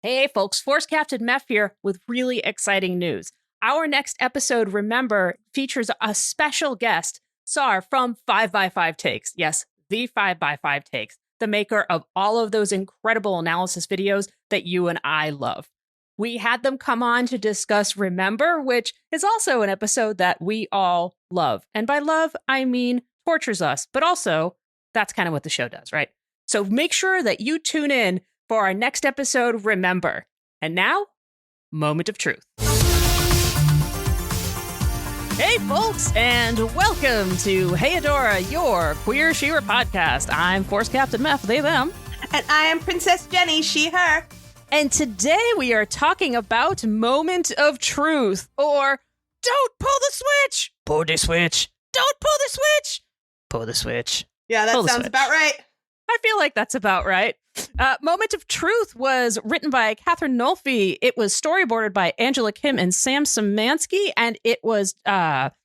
Hey folks, Force Captain Meph here with really exciting news. Our next episode, remember, features a special guest, Sar from 5x5 Takes. Yes, the 5x5 Takes, the maker of all of those incredible analysis videos that you and I love. We had them come on to discuss Remember, which is also an episode that we all love. And by love, I mean tortures us, but also that's kind of what the show does, right? So make sure that you tune in for our next episode, Remember. And now, Moment of Truth. Hey, folks, and welcome to Hey, Adora, your Queer She-Ra podcast. I'm Force Captain Meph, they, them. And I am Princess Jenny, she, her. And today we are talking about Moment of Truth, or don't pull the switch. Pull the switch. Don't pull the switch. Pull the switch. Yeah, that sounds about right. I feel like that's about right. Moment of Truth was written by Catherine Nolfi. It was storyboarded by Angela Kim and Sam Szymanski, and it was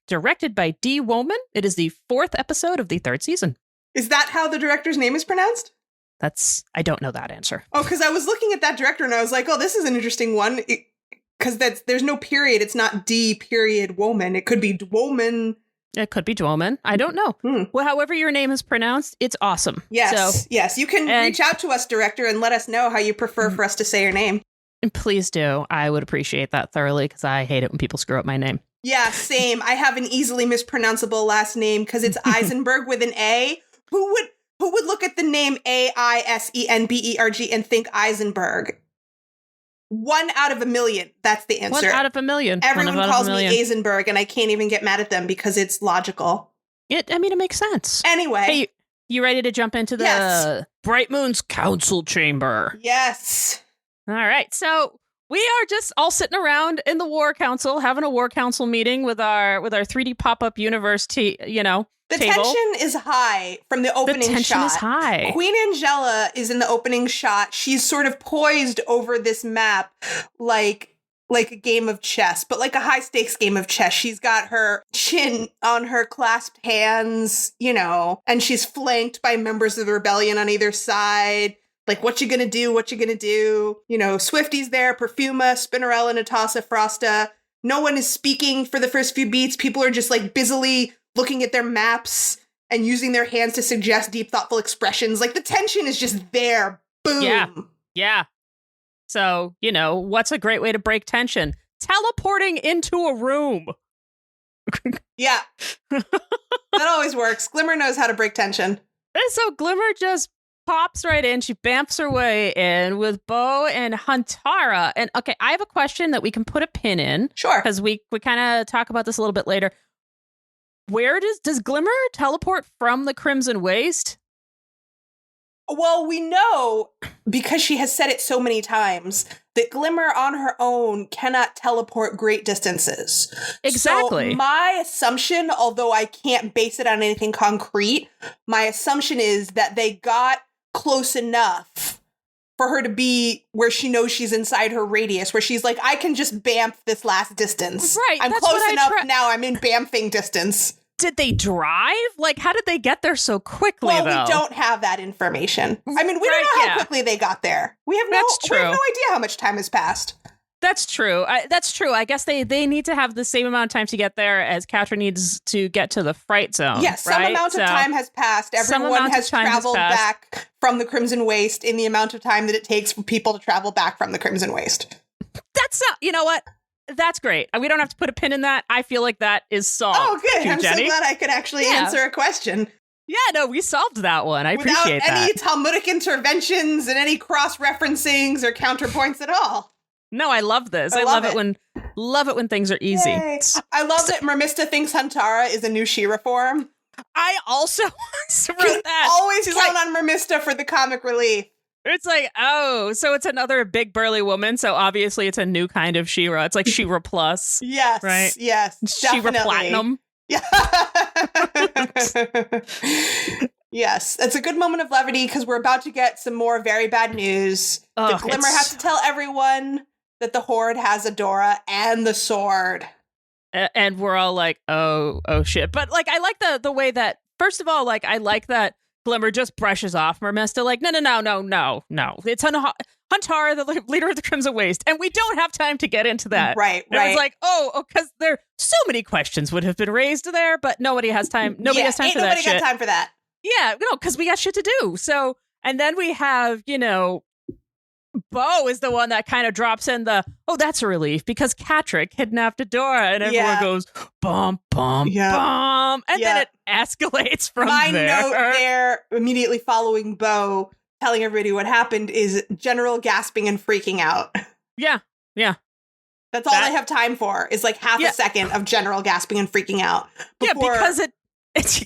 directed by Dee Woman. It is the 4th episode of the 3rd season. Is that how the director's name is pronounced? I don't know that answer. Oh, because I was looking at that director and I was like, oh, this is an interesting one. Because there's no period. It's not D period Woman. It could be Dwoman. It could be Dwoman. I don't know. Well, however your name is pronounced, it's awesome. Yes, yes. You can reach out to us, director, and let us know how you prefer for us to say your name. And please do. I would appreciate that thoroughly because I hate it when people screw up my name. Yeah, same. I have an easily mispronounceable last name because it's Eisenberg with an A. Who would look at the name Aisenberg and think Eisenberg? 1 out of a million. That's the answer. 1 out of a million. Everyone calls me Eisenberg, and I can't even get mad at them because it's logical. It makes sense. Anyway. Hey, you ready to jump into the Bright Moon's Council Chamber? Yes. All right. So we are just all sitting around in the War Council, having a War Council meeting with our 3D pop-up universe, The table. tension is high from the opening shot. The tension is high. Queen Angela is in the opening shot. She's sort of poised over this map like a game of chess, but like a high-stakes game of chess. She's got her chin on her clasped hands, and she's flanked by members of the rebellion on either side. Like, what you gonna do? What you gonna do? Swifty's there, Perfuma, Spinnerella, Natasa, Frosta. No one is speaking for the first few beats. People are just like busily looking at their maps and using their hands to suggest deep, thoughtful expressions. Like, the tension is just there. Boom. Yeah. So, what's a great way to break tension? Teleporting into a room. Yeah. That always works. Glimmer knows how to break tension. And so Glimmer just pops right in. She bamfs her way in with Bo and Huntara. And okay, I have a question that we can put a pin in. Sure. Because we kind of talk about this a little bit later. Where does Glimmer teleport from the Crimson Waste? Well, we know, because she has said it so many times, that Glimmer on her own cannot teleport great distances. Exactly. So my assumption, although I can't base it on anything concrete, my assumption is that they got close enough for her to be where she knows she's inside her radius, where she's like, I can just bamf this last distance. Right. I'm close enough now. I'm in bamfing distance. Did they drive? Like, how did they get there so quickly, Well, though? we don't have that information. I mean, we don't know how quickly they got there. We have no idea how much time has passed. That's true. That's true. I guess they need to have the same amount of time to get there as Catra needs to get to the Fright Zone. Yes, some amount of time has passed. Everyone has traveled back from the Crimson Waste in the amount of time that it takes for people to travel back from the Crimson Waste. That's not, you know what? That's great. We don't have to put a pin in that. I feel like that is solved. Oh, good. I'm Jenny. so glad I could actually answer a question. Yeah, no, we solved that one. I appreciate that. Without any Talmudic interventions and any cross-referencings or counterpoints at all. No, I love this. I love it when things are easy. Yay. I love that Mermista thinks Huntara is a new She-Ra form. I also wrote that. Always count on Mermista for the comic relief. It's like, oh, so it's another big burly woman. So obviously it's a new kind of She-Ra. It's like She-Ra Plus. Yes. Right? Yes. She-Ra Platinum. Yeah. Yes. It's a good moment of levity because we're about to get some more very bad news. The Glimmer has to tell everyone that the Horde has Adora and the sword. And we're all like, oh shit. But like, I like the way that, first of all, like, I like that Glimmer just brushes off Mermista, like, no. It's Huntara Huntara, the leader of the Crimson Waste. And we don't have time to get into that. Right. And it's like, because there so many questions would have been raised there, but nobody has time. Nobody has time for that shit. Nobody got time for that. Yeah, no, because we got shit to do. So, and then we have, Bo is the one that kind of drops in that's a relief because Catra kidnapped Adora, and everyone goes, bum, bum, bum. And then it escalates from there. My note there, immediately following Bo telling everybody what happened, is general gasping and freaking out. Yeah. That's all I have time for, is like half a second of general gasping and freaking out. Because it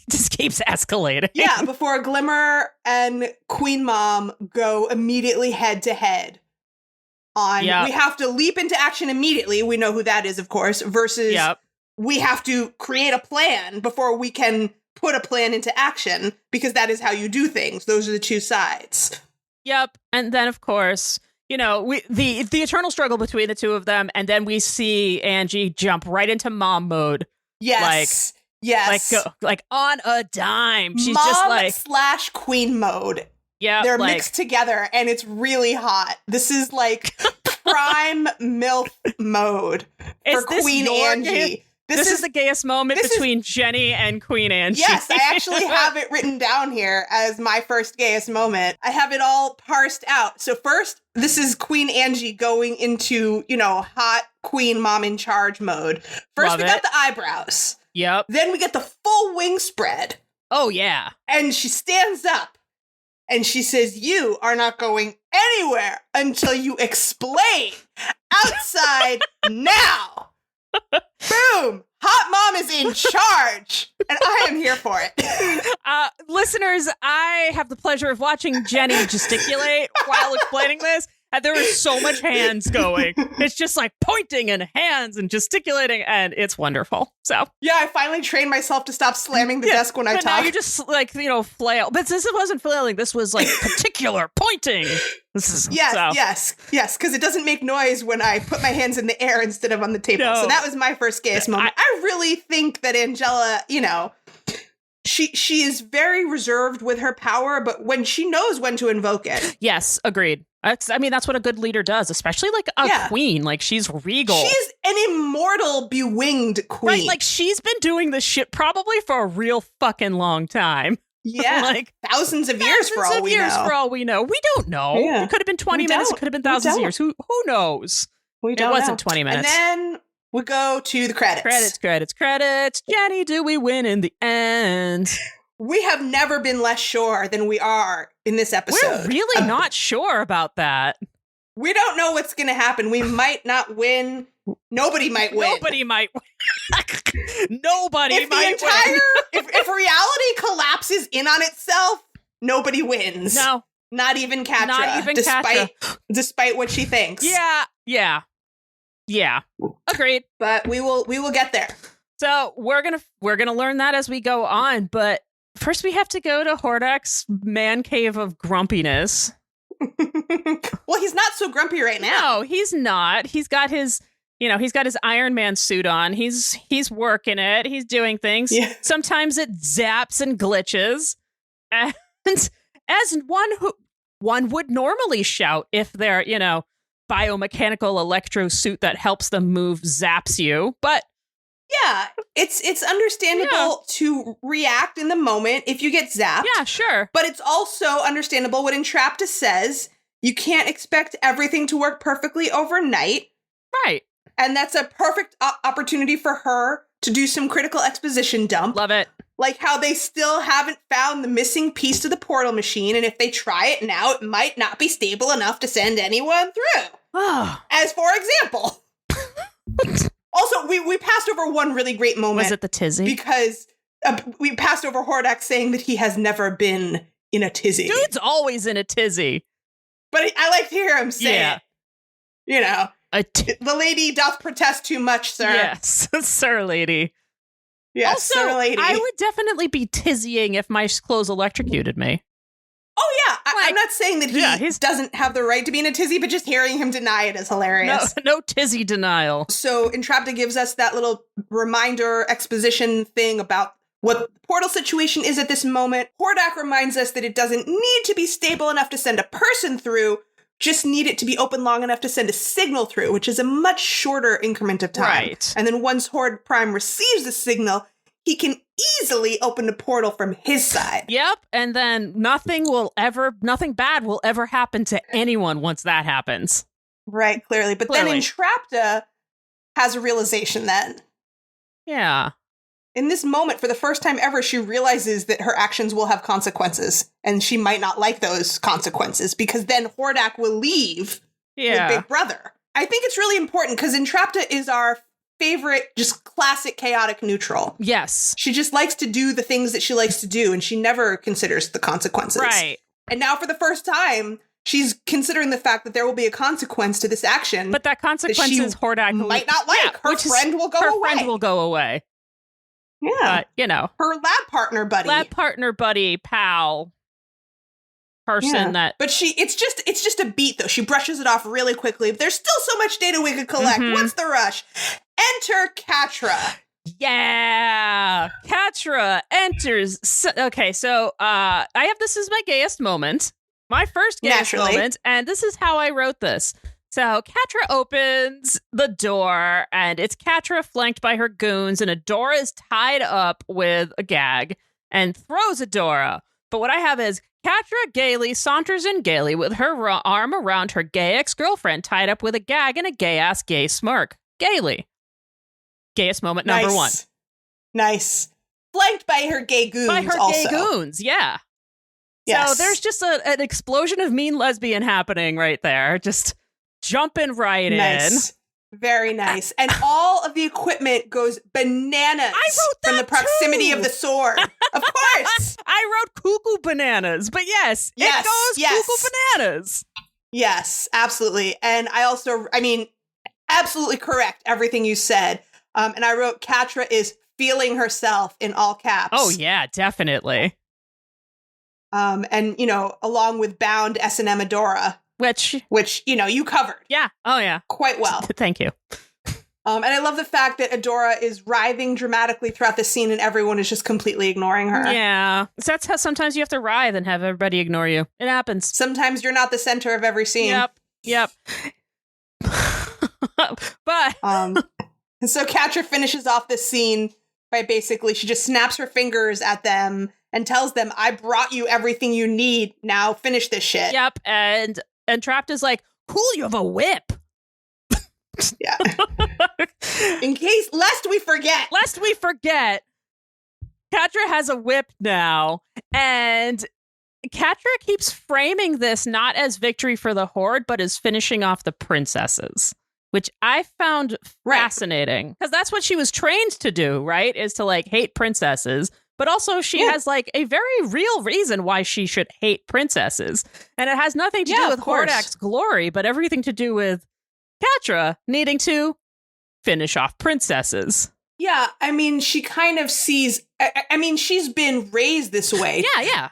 just keeps escalating. Yeah, before Glimmer and Queen Mom go immediately head to head on, we have to leap into action immediately. We know who that is, of course, versus we have to create a plan before we can put a plan into action, because that is how you do things. Those are the two sides. Yep. And then, of course, the eternal struggle between the two of them, and then we see Angie jump right into mom mode. Yes. Yes. Like on a dime. She's Mom just like / queen mode. Yeah. They're mixed together and it's really hot. This is like prime MILF mode for Queen Angie. This is the gayest moment between Jenny and Queen Angie. Yes, I actually have it written down here as my first gayest moment. I have it all parsed out. So first, this is Queen Angie going into, hot queen mom in charge mode. First, we got the eyebrows. Yep. Then we get the full wing spread. Oh, yeah. And she stands up and she says, "You are not going anywhere until you explain. Outside now." Boom. Hot mom is in charge. And I am here for it. Listeners, I have the pleasure of watching Jenny gesticulate while explaining this. And there is so much hands going. It's just like pointing and hands and gesticulating, and it's wonderful. So yeah, I finally trained myself to stop slamming the desk when I talk. Now you just flail. But this wasn't flailing. This was like particular pointing. This is yes, because it doesn't make noise when I put my hands in the air instead of on the table. So that was my first gayest moment. I really think that Angela, she is very reserved with her power, but when she knows when to invoke it. Yes, agreed. I mean, that's what a good leader does, especially like a queen. Like, she's regal. She's an immortal, bewinged queen. Right, like, she's been doing this shit probably for a real fucking long time. Yeah, like thousands of years for all we know. We don't know. Yeah. It could have been 20 minutes. It could have been thousands of years. Who knows? It wasn't 20 minutes. And then we go to the credits. Credits. Jenny, do we win in the end? We have never been less sure than we are in this episode. We're really not sure about that. We don't know what's going to happen. We might not win. Nobody might win. Nobody might win. If reality collapses in on itself, nobody wins. No. Not even Catra. Despite what she thinks. Yeah. Agreed. But we will get there. So we're gonna learn that as we go on, but first we have to go to Hordak's man cave of grumpiness. Well, he's not so grumpy right now. No, he's not. He's got his Iron Man suit on. He's working it. He's doing things. Yeah. Sometimes it zaps and glitches. And as one would normally shout if their, biomechanical electro suit that helps them move zaps you. But yeah, it's understandable to react in the moment if you get zapped. Yeah, sure. But it's also understandable what Entrapta says. You can't expect everything to work perfectly overnight. Right. And that's a perfect opportunity for her to do some critical exposition dump. Love it. Like how they still haven't found the missing piece to the portal machine, and if they try it now, it might not be stable enough to send anyone through. As for example. Also, we passed over one really great moment. Was it the tizzy? Because we passed over Hordak saying that he has never been in a tizzy. Dude's always in a tizzy. But I like to hear him say it. The lady doth protest too much, sir. Yes, sir lady. Yes, also, sir lady. I would definitely be tizzying if my clothes electrocuted me. Oh, yeah. I'm not saying that he doesn't have the right to be in a tizzy, but just hearing him deny it is hilarious. No tizzy denial. So Entrapta gives us that little reminder exposition thing about what the portal situation is at this moment. Hordak reminds us that it doesn't need to be stable enough to send a person through. just need it to be open long enough to send a signal through, which is a much shorter increment of time. Right. And then once Horde Prime receives the signal, he can easily open the portal from his side. Yep. And then nothing bad will ever happen to anyone once that happens. Right, clearly. But then Entrapta has a realization then. Yeah. In this moment, for the first time ever, she realizes that her actions will have consequences, and she might not like those consequences, because then Hordak will leave with Big Brother. I think it's really important, because Entrapta is our favorite, just classic chaotic neutral. Yes. She just likes to do the things that she likes to do, and she never considers the consequences. Right. And now, for the first time, she's considering the fact that there will be a consequence to this action. But that consequence is Hordak might not like. Her friend will go away. Her friend will go away. Yeah. But, her lab partner buddy. Pal, person that. But it's just a beat, though. She brushes it off really quickly. But there's still so much data we could collect. Mm-hmm. What's the rush? Enter Catra. Yeah. Catra enters. Okay, so I have this as my gayest moment. My first gayest moment. And this is how I wrote this. So Catra opens the door, and it's Catra flanked by her goons, and Adora is tied up with a gag and throws Adora. But what I have is Catra gaily saunters in gaily with her arm around her gay ex-girlfriend tied up with a gag and a gay-ass gay smirk. Gaily. Gayest moment number one. Nice. Flanked by her gay goons gay goons, yeah. Yes. So there's just an explosion of mean lesbian happening right there. Just jumping right in. Very nice. And all of the equipment goes bananas I wrote that from the proximity too. of the sword. Of course. I wrote cuckoo bananas, but yes, it goes cuckoo bananas. Yes, absolutely. And absolutely correct, everything you said. And I wrote, Catra is feeling herself in all caps. Oh, yeah, definitely. And, along with bound S&M Adora. Which, you covered. Yeah. Oh, yeah. Quite well. Thank you. And I love the fact that Adora is writhing dramatically throughout the scene and everyone is just completely ignoring her. Yeah. So that's how sometimes you have to writhe and have everybody ignore you. It happens. Sometimes you're not the center of every scene. Yep. But... And so Catra finishes off this scene by she just snaps her fingers at them and tells them, I brought you everything you need. Now finish this shit. Yep. And Entrapta's like, cool, you have a whip. Yeah. Lest we forget. Catra has a whip now. And Catra keeps framing this not as victory for the Horde, but as finishing off the princesses. Which I found fascinating, because that's what she was trained to do, right? Is to hate princesses. But also she has a very real reason why she should hate princesses. And it has nothing to do with Hordak's glory, but everything to do with Catra needing to finish off princesses. Yeah, she kind of sees... she's been raised this way. Yeah.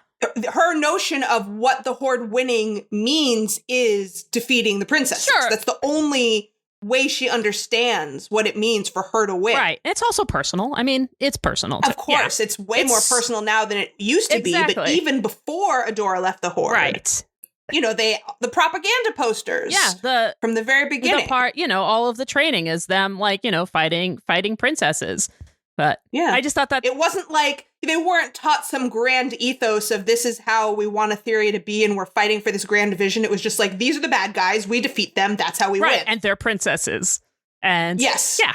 Her notion of what the Horde winning means is defeating the princesses. Sure. That's the only way she understands what it means for her to win. Right. It's also personal. It's personal. Of course. It's way more personal now than it used to be. But even before Adora left the Horde. Right. The propaganda posters. Yeah. From the very beginning. The part, all of the training is them fighting princesses. But yeah, I just thought that it wasn't like they weren't taught some grand ethos of this is how we want a theory to be and we're fighting for this grand vision. It was just like, these are the bad guys. We defeat them. That's how we win. And they're princesses. And yes. Yeah.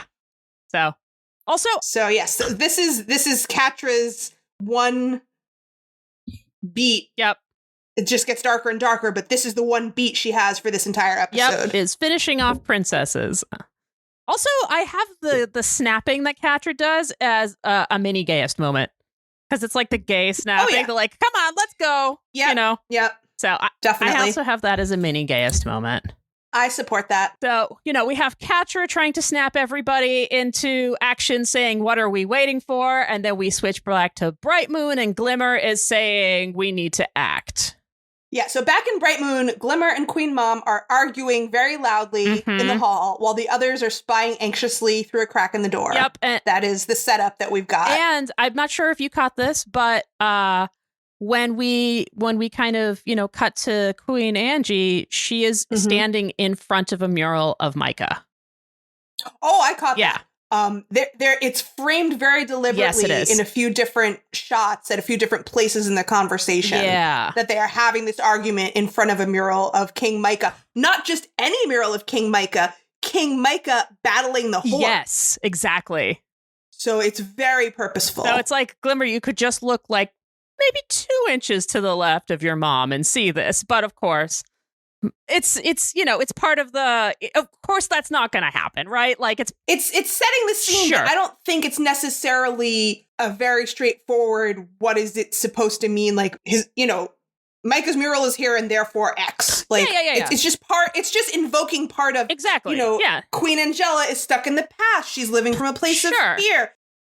So yes, this is Catra's one beat. Yep. It just gets darker and darker, but this is the one beat she has for this entire episode. Yep. Is finishing off princesses. Also, I have the snapping that Catra does as a mini gayest moment. Because it's like the gay snapping. They're like, come on, let's go. Yeah. Yep. So definitely. I also have that as a mini gayest moment. I support that. So, we have Catra trying to snap everybody into action, saying, what are we waiting for? And then we switch back to Bright Moon, and Glimmer is saying, we need to act. Yeah, so back in Bright Moon, Glimmer and Queen Mom are arguing very loudly in the hall while the others are spying anxiously through a crack in the door. Yep. That is the setup that we've got. And I'm not sure if you caught this, but when we kind of, cut to Queen Angie, she is standing in front of a mural of Micah. Oh, I caught that. It's framed very deliberately Yes, it is. in a few different shots at a few different places in the conversation. Yeah. That they are having this argument in front of a mural of King Micah. Not just any mural of King Micah battling the Horde. Yes, exactly. So it's very purposeful. So it's like, Glimmer, you could just look like maybe 2 inches to the left of your mom and see this. But of course, it's part of of course that's not going to happen, right? Like it's setting the scene. Sure. But I don't think it's necessarily a very straightforward, what is it supposed to mean? Like Micah's mural is here and therefore X. Like it's just invoking part of exactly. Queen Angela is stuck in the past. She's living from a place of fear.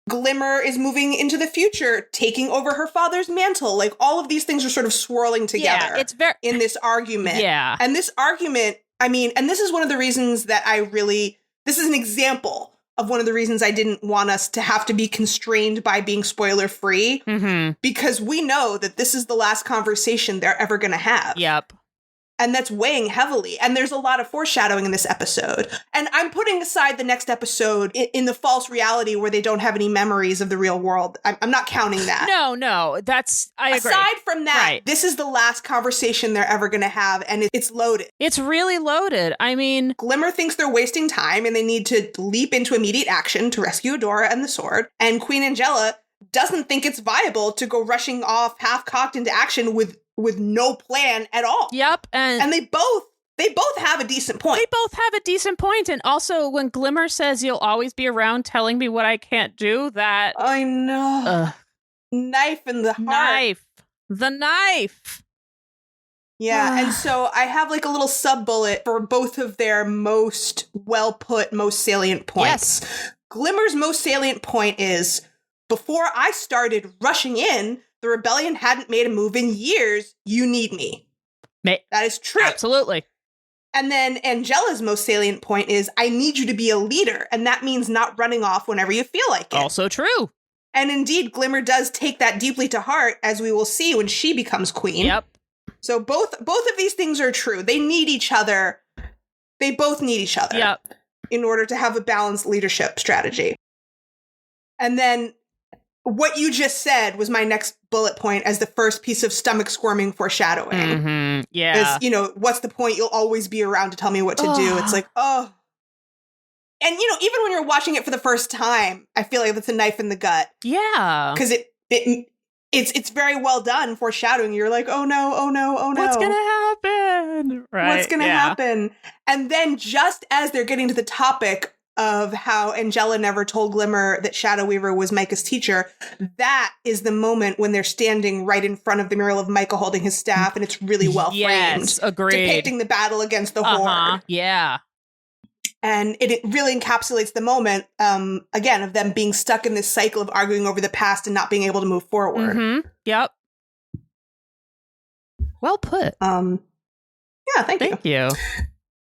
Glimmer is moving into the future, taking over her father's mantle. Like all of these things are sort of swirling together in this argument. Yeah. And this argument, and this is one of the reasons that this is an example of one of the reasons I didn't want us to have to be constrained by being spoiler free, because we know that this is the last conversation they're ever going to have. Yep. And that's weighing heavily. And there's a lot of foreshadowing in this episode. And I'm putting aside the next episode in the false reality where they don't have any memories of the real world. I'm not counting that. No, I agree. Aside from that, This is the last conversation they're ever going to have. And it's loaded. It's really loaded. Glimmer thinks they're wasting time and they need to leap into immediate action to rescue Adora and the sword. And Queen Angela doesn't think it's viable to go rushing off half-cocked into action with no plan at all. Yep. And they both have a decent point. They both have a decent point. And also when Glimmer says you'll always be around telling me what I can't do, that I know. Knife in the heart. The knife. Yeah. And so I have like a little sub bullet for both of their most well put, most salient points. Yes. Glimmer's most salient point is, before I started rushing in, the rebellion hadn't made a move in years. You need me. That is true. Absolutely. And then Angela's most salient point is, I need you to be a leader. And that means not running off whenever you feel like it. Also true. And indeed, Glimmer does take that deeply to heart, as we will see when she becomes queen. Yep. So both of these things are true. They need each other. They both need each other. Yep. In order to have a balanced leadership strategy. And then what you just said was my next bullet point as the first piece of stomach squirming foreshadowing. Yeah. Is, what's the point? You'll always be around to tell me what to do. It's like, oh. And, even when you're watching it for the first time, I feel like that's a knife in the gut. Yeah. Because it's very well done foreshadowing. You're like, oh no, oh no, oh no. What's going to happen? Right. What's going to happen? And then just as they're getting to the topic of how Angela never told Glimmer that Shadow Weaver was Micah's teacher, that is the moment when they're standing right in front of the mural of Micah holding his staff, and it's really well framed. Yes, agreed. Depicting the battle against the Horde. Yeah. And it really encapsulates the moment, again, of them being stuck in this cycle of arguing over the past and not being able to move forward. Mm-hmm. Yep. Well put. Yeah, thank you.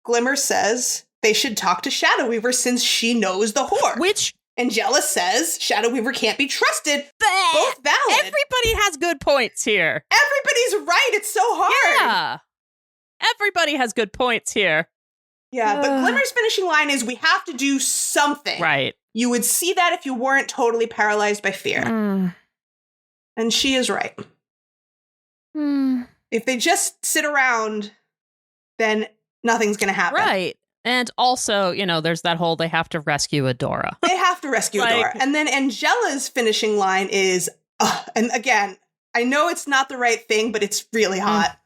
Glimmer says they should talk to Shadow Weaver since she knows the Horde. Which Angela says Shadow Weaver can't be trusted. Both valid. Everybody has good points here. Everybody's right. It's so hard. Yeah. Everybody has good points here. Yeah, but Glimmer's finishing line is, we have to do something. Right. You would see that if you weren't totally paralyzed by fear. And she is right. If they just sit around, then nothing's going to happen. Right. And also, there's that whole they have to rescue Adora. They have to rescue Adora. And then Angela's finishing line is, and again, I know it's not the right thing, but it's really hot.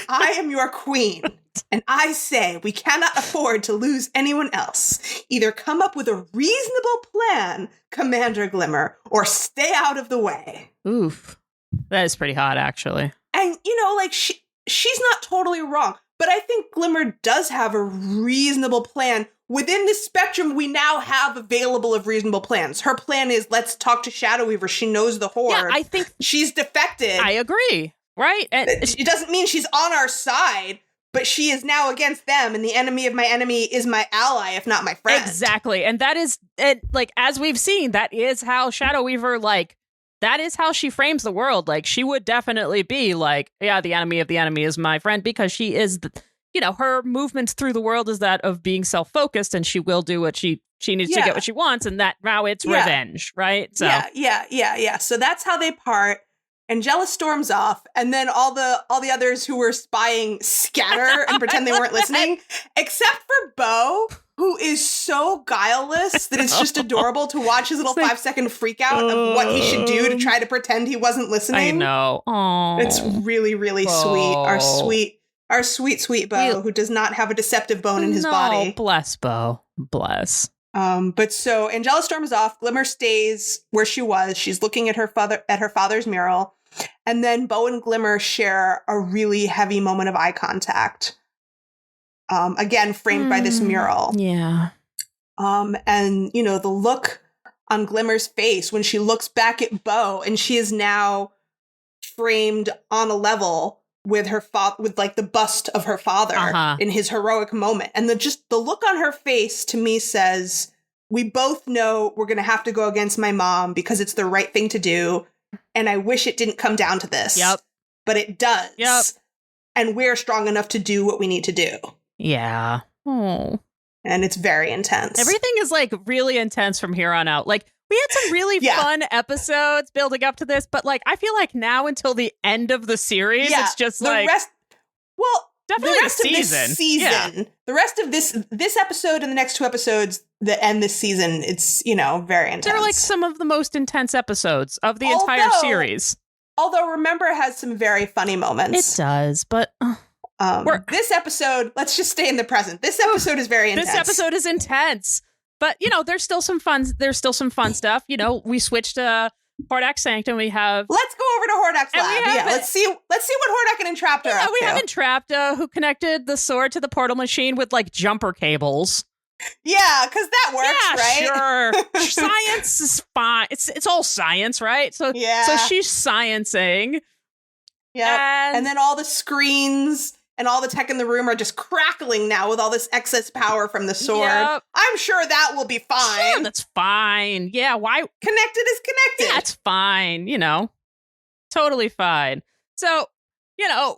I am your queen, and I say we cannot afford to lose anyone else. Either come up with a reasonable plan, Commander Glimmer, or stay out of the way. Oof. That is pretty hot, actually. And, she's not totally wrong. But I think Glimmer does have a reasonable plan. Within the spectrum we now have available of reasonable plans. Her plan is, let's talk to Shadow Weaver. She knows the Horde. Yeah, I think she's defected. I agree. Right? And it doesn't mean she's on our side, but she is now against them, and the enemy of my enemy is my ally, if not my friend. Exactly. And that is, as we've seen, that is how Shadow Weaver, that is how she frames the world. Like, she would definitely be like, yeah, the enemy of the enemy is my friend, because she is, her movements through the world is that of being self-focused, and she will do what she needs to get what she wants, and that now it's revenge, right? So Yeah. So that's how they part. Angela storms off, and then all the others who were spying scatter and pretend they weren't listening, except for Bo, who is so guileless that it's just adorable to watch his little 5-second freak out of what he should do to try to pretend he wasn't listening. I know. Aww. It's really, really sweet. Our sweet Bo, who does not have a deceptive bone in his body. Bless Bo. Bless. But so Angela storms off. Glimmer stays where she was. She's looking at her father's mural. And then Bo and Glimmer share a really heavy moment of eye contact. Again, framed by this mural. Yeah. And, the look on Glimmer's face when she looks back at Bo, and she is now framed on a level with her with like the bust of her father in his heroic moment. And the look on her face to me says, we both know we're going to have to go against my mom because it's the right thing to do. And I wish it didn't come down to this. Yep. But it does. Yep. And we're strong enough to do what we need to do. Yeah. Oh. And it's very intense. Everything is like really intense from here on out. Like, we had some really fun episodes building up to this, but like, I feel like now until the end of the series, it's just the like rest. Well, definitely the rest of this season, the rest of this episode and the next 2 episodes that end this season, it's very intense. They're like some of the most intense episodes of the entire series. Although Remember has some very funny moments. It does, but this episode, let's just stay in the present. This episode is very intense. This episode is intense. But, there's still some fun stuff. We switched to Hordak Sanctum. We have... Let's go over to Hordak's lab. Let's see what Hordak and Entrapta are up to. We have Entrapta, who connected the sword to the portal machine with, like, jumper cables. Yeah, because that works, right? Sure. Science is fine. It's all science, right? So she's sciencing. Yeah. And then all the screens and all the tech in the room are just crackling now with all this excess power from the sword. Yep. I'm sure that will be fine. Sure, that's fine. Yeah, why? Connected is connected. Yeah, it's fine, Totally fine. So,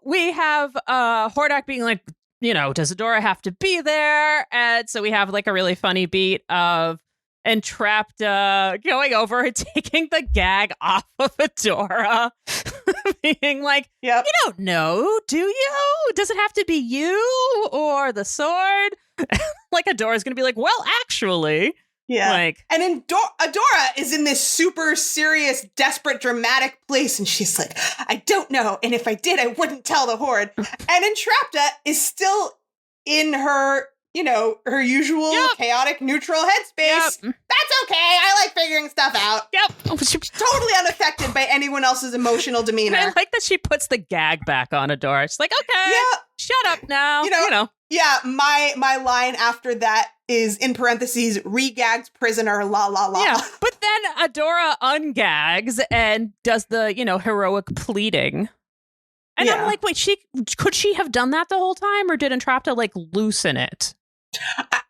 we have Hordak being like, does Adora have to be there? And so we have like a really funny beat of Entrapta going over and taking the gag off of Adora. Being like, you don't know, do you? Does it have to be you or the sword? Like Adora's gonna be like, well, actually. Yeah. Like, and Adora is in this super serious, desperate, dramatic place, and she's like, I don't know, and if I did, I wouldn't tell the Horde. And Entrapta is still in her, her usual chaotic, neutral headspace. Yep. That's okay. I like figuring stuff out. Yep. Totally unaffected by anyone else's emotional demeanor. And I like that she puts the gag back on Adora. She's like, okay, shut up now. Yeah, my line after that is, in parentheses, re-gagged prisoner, la la la. Yeah, but then Adora ungags and does the, heroic pleading. And I'm like, wait, could she have done that the whole time, or did Entrapta like loosen it?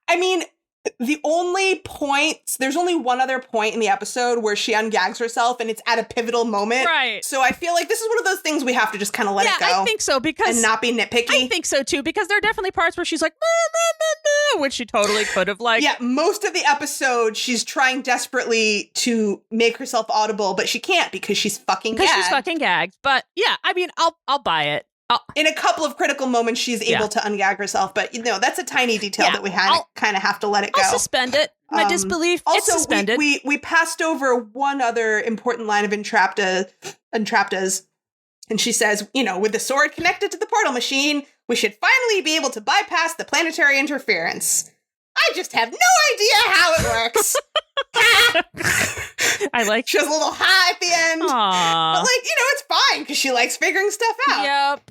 I mean, there's only one other point in the episode where she ungags herself, and it's at a pivotal moment. Right. So I feel like this is one of those things we have to just kind of let it go. I think so, because... And not be nitpicky. I think so, too, because there are definitely parts where she's like, nah, which she totally could have, like... Yeah, most of the episode, she's trying desperately to make herself audible, but she can't because she's fucking gagged. Because she's fucking gagged. But, yeah, I mean, I'll buy it. In a couple of critical moments, she's able to ungag herself, but that's a tiny detail that we kind of have to let it go. I'll suspend it. My disbelief. Also, it's suspended. We passed over one other important line of Entrapta's, and she says, with the sword connected to the portal machine, we should finally be able to bypass the planetary interference. I just have no idea how it works. I like. She has a little ha at the end. Aww. But it's fine because she likes figuring stuff out. Yep.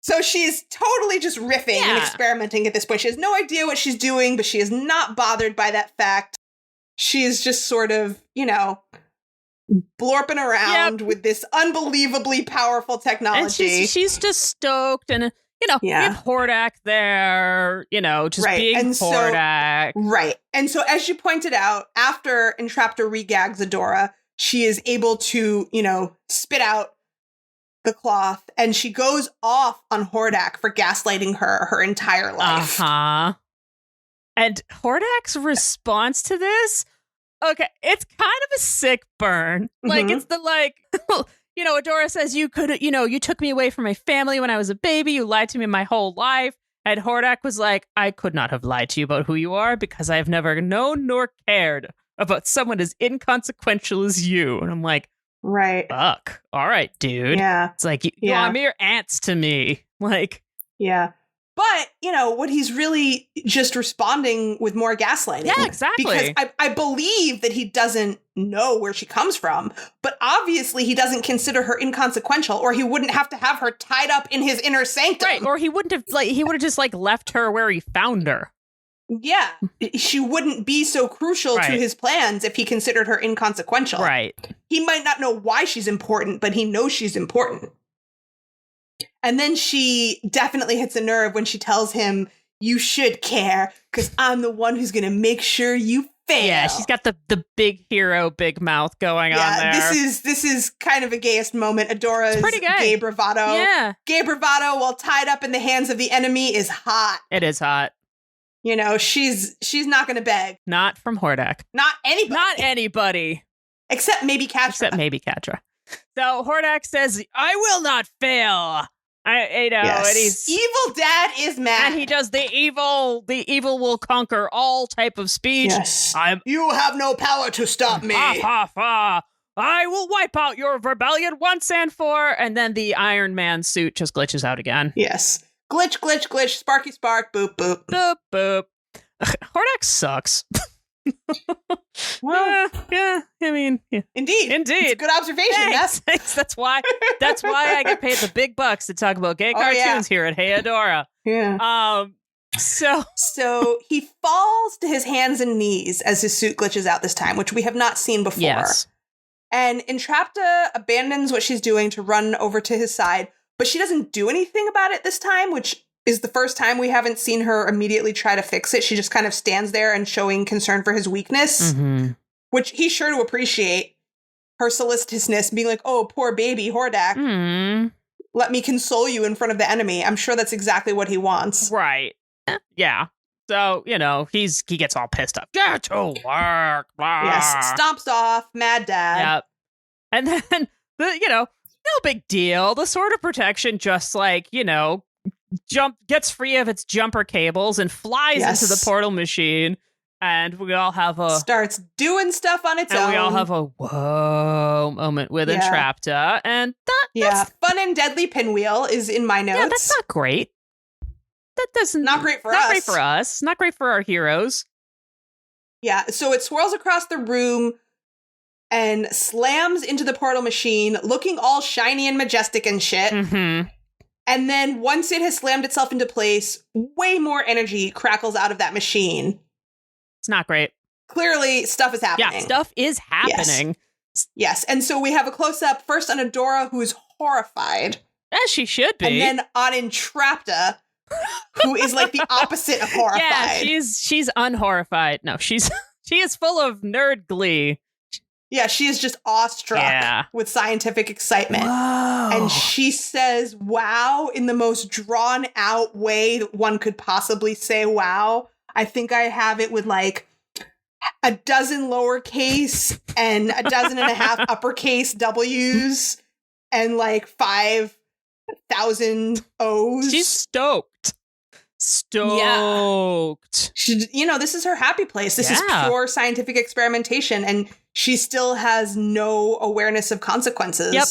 So she's totally just riffing and experimenting at this point. She has no idea what she's doing, but she is not bothered by that fact. She is just sort of, blorping around with this unbelievably powerful technology. And she's just stoked, and we have Hordak there, just being Hordak. Right. And so as you pointed out, after Entrapta regags Adora, she is able to, spit out the cloth, and she goes off on Hordak for gaslighting her entire life. Uh-huh. And Hordak's response to this, okay, it's kind of a sick burn. Like, it's the Adora says, you took me away from my family when I was a baby. You lied to me my whole life. And Hordak was like, I could not have lied to you about who you are because I have never known nor cared about someone as inconsequential as you. And I'm like, right. Fuck. All right, dude. Yeah. It's like, you are mere ants to me. Like, yeah. But, what he's really just responding with more gaslighting. Yeah, exactly. Because I believe that he doesn't know where she comes from, but obviously he doesn't consider her inconsequential, or he wouldn't have to have her tied up in his inner sanctum. Right, or he would have just left her where he found her. Yeah, she wouldn't be so crucial to his plans if he considered her inconsequential. Right. He might not know why she's important, but he knows she's important. And then she definitely hits a nerve when she tells him, you should care, because I'm the one who's going to make sure you fail. Yeah, she's got the big hero, big mouth going on there. This is kind of a gayest moment. Adora's gay bravado. Yeah. Gay bravado while tied up in the hands of the enemy is hot. It is hot. She's not going to beg. Not from Hordak. Not anybody. Not anybody. Except maybe Catra. So Hordak says, I will not fail. And he's evil dad is mad. And he does the evil will conquer all type of speech. Yes. You have no power to stop me. Ha ha ha. I will wipe out your rebellion once and for. And then the Iron Man suit just glitches out again. Yes. Glitch, glitch, glitch, sparky spark, boop, boop. Boop, boop. Hordak sucks. Well, yeah. I mean, yeah. Indeed. It's a good observation. Thanks. That's why I get paid the big bucks to talk about gay cartoons here at Hey Adora. Yeah. So he falls to his hands and knees as his suit glitches out this time, which we have not seen before. Yes. And Entrapta abandons what she's doing to run over to his side, but she doesn't do anything about it this time, which is the first time we haven't seen her immediately try to fix it. She just kind of stands there and showing concern for his weakness, which he's sure to appreciate. Her solicitousness, being like, oh, poor baby Hordak. Let me console you in front of the enemy. I'm sure that's exactly what he wants. Right. Yeah. So, he gets all pissed off. Get to work. Blah. Yes. Stomps off. Mad dad. Yep. And then, no big deal. The Sword of Protection just gets free of its jumper cables and flies into the portal machine, and we all have starts doing stuff on its own. And we all have a whoa moment with Entrapta, and that's fun and deadly pinwheel is in my notes. Yeah, that's not great. That doesn't not great for us. Not great for us. Not great for our heroes. Yeah, so it swirls across the room and slams into the portal machine, looking all shiny and majestic and shit. And then once it has slammed itself into place, way more energy crackles out of that machine. It's not great. Clearly, stuff is happening. Yeah, stuff is happening. Yes. And so we have a close-up first on Adora, who is horrified. As she should be. And then on Entrapta, who is like the opposite of horrified. Yeah, she's unhorrified. No, she is full of nerd glee. Yeah, she is just awestruck with scientific excitement. Whoa. And she says, wow, in the most drawn out way that one could possibly say wow. I think I have it with like a dozen lowercase and a dozen and a half uppercase W's and like 5,000 O's. She's stoked. Yeah. She, this is her happy place. This is pure scientific experimentation, and she still has no awareness of consequences. Yep.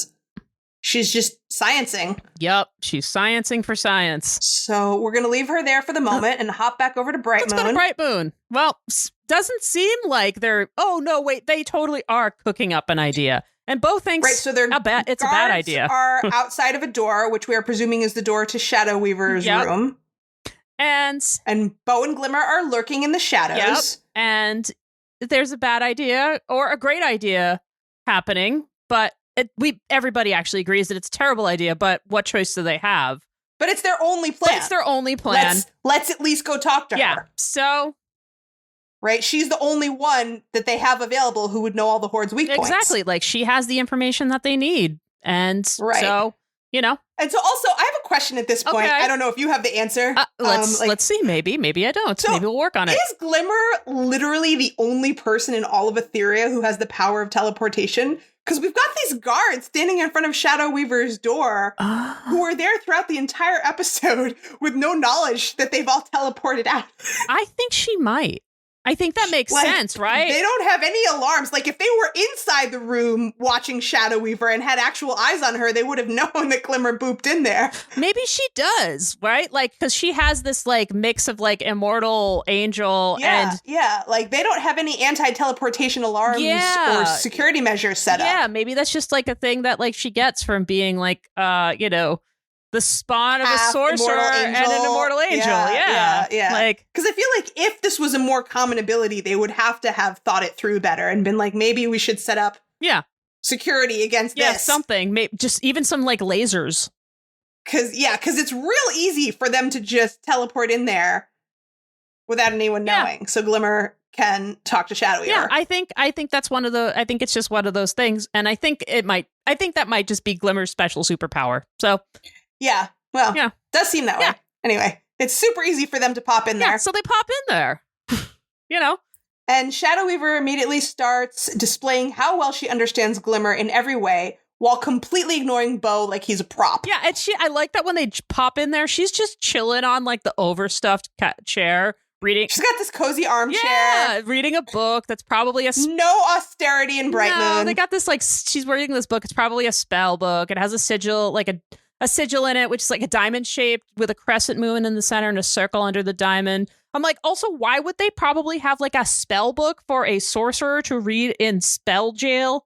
She's just sciencing. Yep. She's sciencing for science. So we're going to leave her there for the moment and hop back over to Bright Moon. Let's go to Bright Moon. Well, doesn't seem like they're... Oh, no, wait. They totally are cooking up an idea. And Bo thinks so it's a bad idea. Are outside of a door, which we are presuming is the door to Shadow Weaver's room. And Bo and Glimmer are lurking in the shadows. Yep. And there's a bad idea or a great idea happening, but everybody actually agrees that it's a terrible idea, but what choice do they have? But it's their only plan. Let's at least go talk to her. Yeah. So right? She's the only one that they have available who would know all the Horde's weak points. Exactly. Like, she has the information that they need. And so, you know. And so also, I have a question at this point. Okay. I don't know if you have the answer. Let's see. Maybe I don't. So maybe we'll work on it. Is Glimmer literally the only person in all of Etheria who has the power of teleportation? Because we've got these guards standing in front of Shadow Weaver's door who are there throughout the entire episode with no knowledge that they've all teleported out. I think she might. I think that makes sense, right? They don't have any alarms. Like, if they were inside the room watching Shadow Weaver and had actual eyes on her, they would have known that Glimmer booped in there. Maybe she does, right? Like, because she has this, like, mix of, like, immortal angel and... Yeah, like, they don't have any anti-teleportation alarms or security measures set up. Yeah, maybe that's just, like, a thing that, like, she gets from being, like, you know... the spawn of a sorcerer and an immortal angel. Yeah. Like, because I feel like if this was a more common ability, they would have to have thought it through better and been like, maybe we should set up security against this. Yeah, something. Maybe just even some like lasers. Because it's real easy for them to just teleport in there without anyone knowing. So Glimmer can talk to Shadow Weaver. Yeah, I think that's one of the. I think it's just one of those things, and I think that might just be Glimmer's special superpower. So. Yeah, well, does seem that way. Anyway, it's super easy for them to pop in there. So they pop in there, you know. And Shadow Weaver immediately starts displaying how well she understands Glimmer in every way, while completely ignoring Bo like he's a prop. Yeah, and I like that when they pop in there, she's just chilling on like the overstuffed chair, reading. She's got this cozy armchair. Yeah, reading a book that's probably no austerity in Bright Moon. They got this like she's reading this book. It's probably a spell book. It has a sigil, like a sigil in it, which is like a diamond shaped with a crescent moon in the center and a circle under the diamond. I'm like, also, why would they probably have like a spell book for a sorcerer to read in spell jail?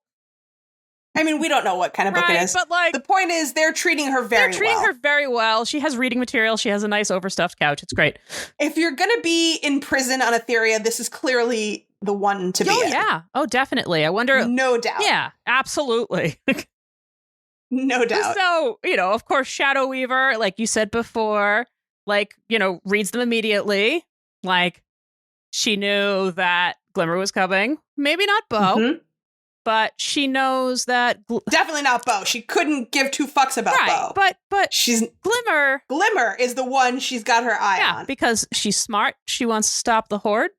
I mean, we don't know what kind of book it is. But like, the point is they're treating her very well. She has reading material. She has a nice overstuffed couch. It's great. If you're going to be in prison on Etheria, this is clearly the one to be in. Yeah. Oh, definitely. I wonder. No doubt. Yeah, absolutely. No doubt. So, you know, of course, Shadow Weaver, like you said before, like, you know, reads them immediately. Like, she knew that Glimmer was coming. Maybe not Bo, but she knows that... Definitely not Bo. She couldn't give two fucks about Bo. But she's Glimmer... Glimmer is the one she's got her eye on. Yeah, because she's smart. She wants to stop the Horde.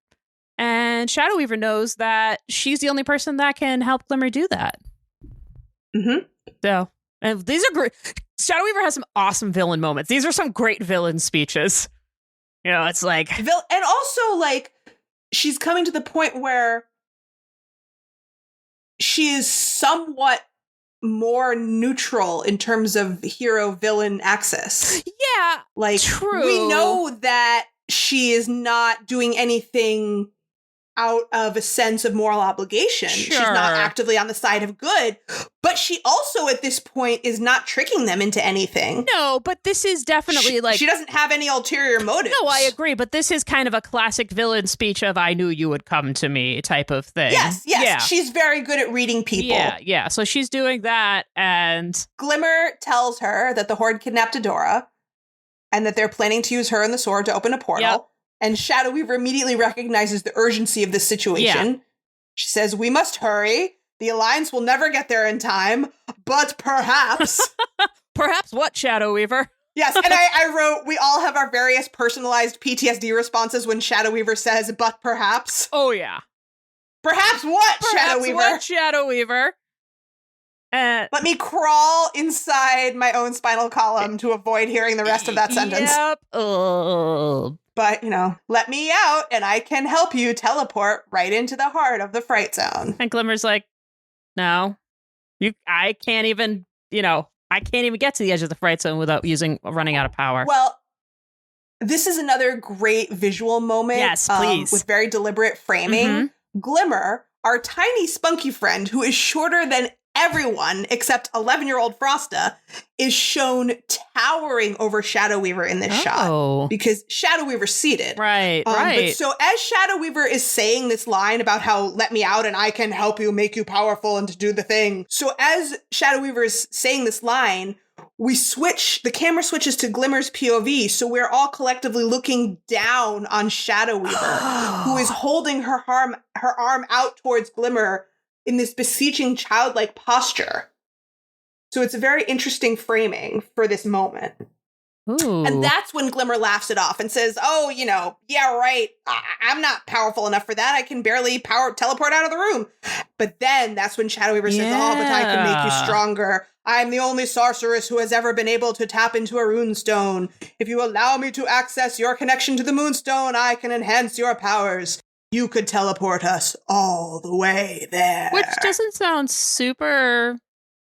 And Shadow Weaver knows that she's the only person that can help Glimmer do that. So... And these are great. Shadow Weaver has some awesome villain moments. These are some great villain speeches. You know, it's like... And also, like, she's coming to the point where she is somewhat more neutral in terms of hero-villain axis. Yeah, like, true. We know that she is not doing anything out of a sense of moral obligation. Sure. She's not actively on the side of good, but she also at this point is not tricking them into anything. No, but this is definitely like... She doesn't have any ulterior motives. No, I agree, but this is kind of a classic villain speech of I knew you would come to me type of thing. Yes. Yeah. She's very good at reading people. Yeah. So she's doing that, and... Glimmer tells her that the Horde kidnapped Adora, and that they're planning to use her and the sword to open a portal. Yep. And Shadow Weaver immediately recognizes the urgency of this situation. Yeah. She says, we must hurry. The Alliance will never get there in time, but perhaps. Perhaps what, Shadow Weaver? Yes, and I wrote, we all have our various personalized PTSD responses when Shadow Weaver says, but perhaps. Oh, yeah. Perhaps what, Shadow Weaver? What, Shadow Weaver? Let me crawl inside my own spinal column to avoid hearing the rest of that sentence. Yep. Oh. But, you know, let me out and I can help you teleport right into the heart of the Fright Zone. And Glimmer's like, no, I can't even get to the edge of the Fright Zone without running out of power. Well, this is another great visual moment. Yes, please. With very deliberate framing. Glimmer, our tiny spunky friend who is shorter than everyone except 11-year-old Frosta, is shown towering over Shadow Weaver in this shot because Shadow Weaver's seated. Right. But so as Shadow Weaver is saying this line about how let me out and I can help you, make you powerful and to do the thing. So as Shadow Weaver is saying this line, the camera switches to Glimmer's POV, so we're all collectively looking down on Shadow Weaver, who is holding her arm out towards Glimmer in this beseeching childlike posture. So it's a very interesting framing for this moment. Ooh. And that's when Glimmer laughs it off and says, oh, yeah, right. I'm not powerful enough for that. I can barely teleport out of the room. But then that's when Shadow Weaver says, oh, but I can make you stronger. I'm the only sorceress who has ever been able to tap into a runestone. If you allow me to access your connection to the moonstone, I can enhance your powers. You could teleport us all the way there. Which doesn't sound super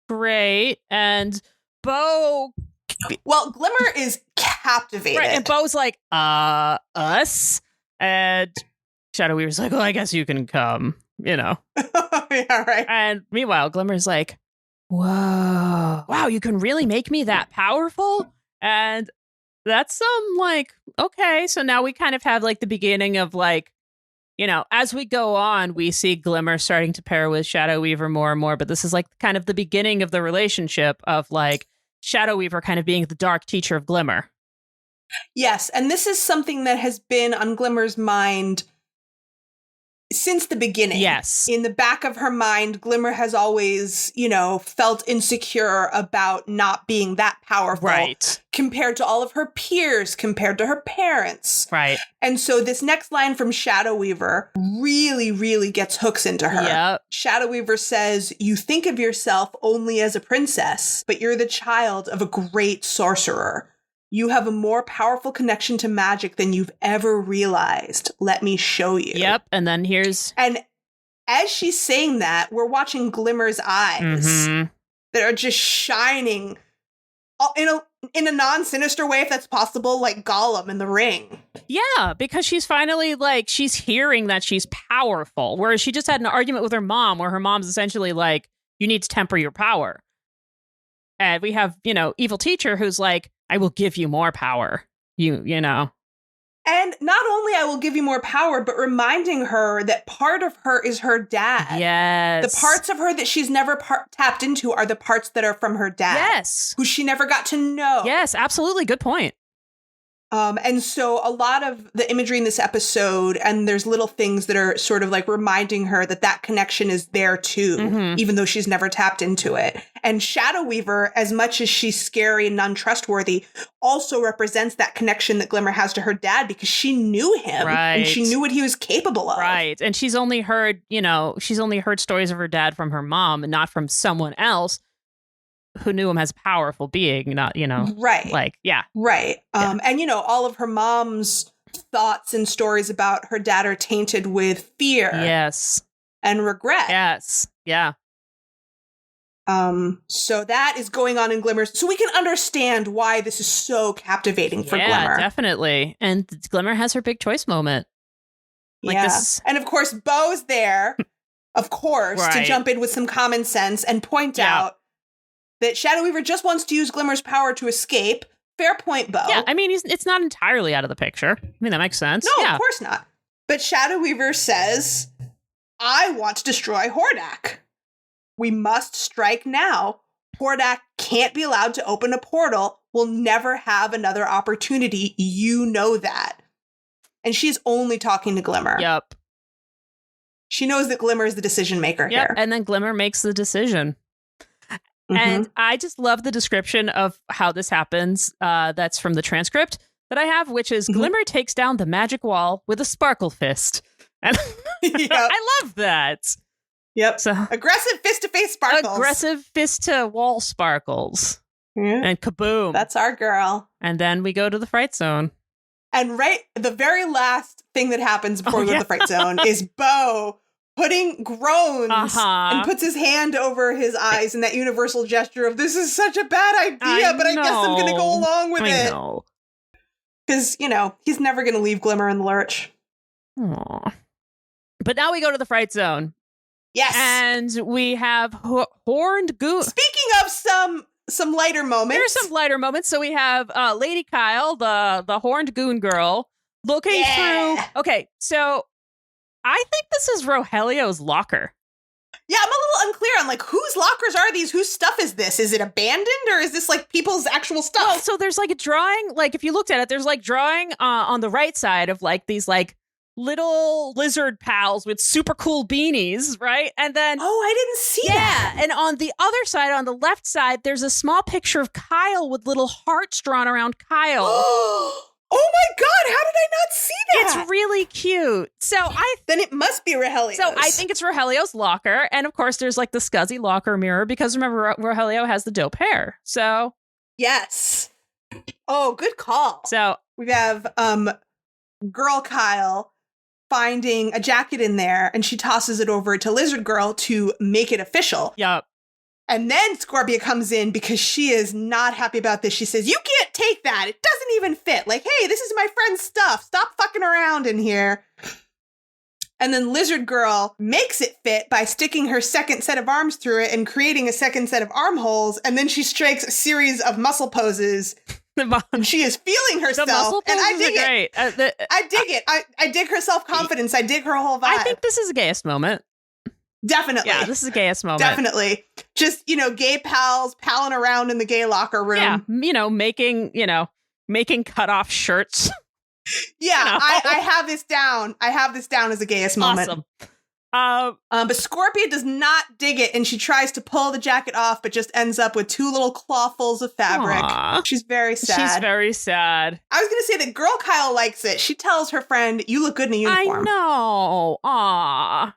great. And Bo... Well, Glimmer is captivated. Right, and Bo's like, us? And Shadow Weaver's like, well, I guess you can come, Yeah, right. And meanwhile, Glimmer's like, whoa, wow, you can really make me that powerful? And that's okay. So now we kind of have like the beginning of as we go on, we see Glimmer starting to pair with Shadow Weaver more and more. But this is like kind of the beginning of the relationship of Shadow Weaver kind of being the dark teacher of Glimmer. Yes, and this is something that has been on Glimmer's mind since the beginning. Yes. In the back of her mind, Glimmer has always, felt insecure about not being that powerful. Right. Compared to all of her peers, compared to her parents. Right. And so this next line from Shadow Weaver really, really gets hooks into her. Yep. Shadow Weaver says, you think of yourself only as a princess, but you're the child of a great sorcerer. You have a more powerful connection to magic than you've ever realized. Let me show you. Yep. And then And as she's saying that, we're watching Glimmer's eyes that are just shining in a non-sinister way, if that's possible, like Gollum in The Ring. Yeah, because she's finally she's hearing that she's powerful, whereas she just had an argument with her mom where her mom's essentially like, you need to temper your power. And we have, evil teacher who's like, I will give you more power. You know. And not only I will give you more power, but reminding her that part of her is her dad. Yes. The parts of her that she's never tapped into are the parts that are from her dad. Yes. Who she never got to know. Yes, absolutely. Good point. And so a lot of the imagery in this episode, and there's little things that are sort of reminding her that connection is there too, even though she's never tapped into it. And Shadow Weaver, as much as she's scary and untrustworthy, also represents that connection that Glimmer has to her dad because she knew him and she knew what he was capable of. Right. And she's only heard stories of her dad from her mom and not from someone else who knew him as a powerful being, not, Right. Yeah. Right. And, all of her mom's thoughts and stories about her dad are tainted with fear. Yes. And regret. Yes. Yeah. So that is going on in Glimmer. So we can understand why this is so captivating for Glimmer. Yeah, definitely. And Glimmer has her big choice moment. And of course, Bo's there, of course, to jump in with some common sense and point out that Shadow Weaver just wants to use Glimmer's power to escape. Fair point, Bo. Yeah, I mean, it's not entirely out of the picture. I mean, that makes sense. No, of course not. But Shadow Weaver says, I want to destroy Hordak. We must strike now. Hordak can't be allowed to open a portal. We'll never have another opportunity. You know that. And she's only talking to Glimmer. Yep. She knows that Glimmer is the decision maker here. And then Glimmer makes the decision. And I just love the description of how this happens. That's from the transcript that I have, which is Glimmer takes down the magic wall with a sparkle fist. And I love that. Yep. So aggressive fist-to-face sparkles. Aggressive fist-to-wall sparkles. Yeah. And kaboom. That's our girl. And then we go to the fright zone. And the very last thing that happens before we go to the fright zone is Bo putting groans and puts his hand over his eyes in that universal gesture of, this is such a bad idea, but I guess I'm going to go along with it. Because, he's never going to leave Glimmer in the lurch. Aww. But now we go to the fright zone. Yes. And we have horned goon. Speaking of some lighter moments. There's some lighter moments. So we have Lady Kyle, the horned goon girl, looking through. Okay, so I think this is Rogelio's locker. Yeah, I'm a little unclear on like whose lockers are these? Whose stuff is this? Is it abandoned or is this like people's actual stuff? Well, so there's like a drawing, like if you looked at it, there's like drawing on the right side of like these like little lizard pals with super cool beanies, right? And then I didn't see that. and on the other side, on the left side, there's a small picture of Kyle with little hearts drawn around Kyle. Oh my God, how did I not see that? It's really cute. Then it must be Rogelio's. So I think it's Rogelio's locker. And of course, there's like the scuzzy locker mirror because remember, Rogelio has the dope hair. So. Yes. Oh, good call. So. We have Girl Kyle finding a jacket in there and she tosses it over to Lizard Girl to make it official. Yup. And then Scorpia comes in because she is not happy about this. She says, you can't take that. It doesn't even fit. Like, hey, this is my friend's stuff. Stop fucking around in here. And then Lizard Girl makes it fit by sticking her second set of arms through it and creating a second set of armholes. And then she strikes a series of muscle poses. And she is feeling herself. The muscle poses and I dig are great. I dig it. I dig her self-confidence. I dig her whole vibe. I think this is a gayest moment. Definitely. Yeah, this is a gayest moment. Definitely. Just, gay pals palling around in the gay locker room. Yeah, making cut-off shirts. Yeah, I have this down. I have this down as a gayest moment. Awesome. But Scorpia does not dig it, and she tries to pull the jacket off, but just ends up with two little clawfuls of fabric. Aww. She's very sad. She's very sad. I was going to say that Girl Kyle likes it. She tells her friend, you look good in a uniform. I know. Aww.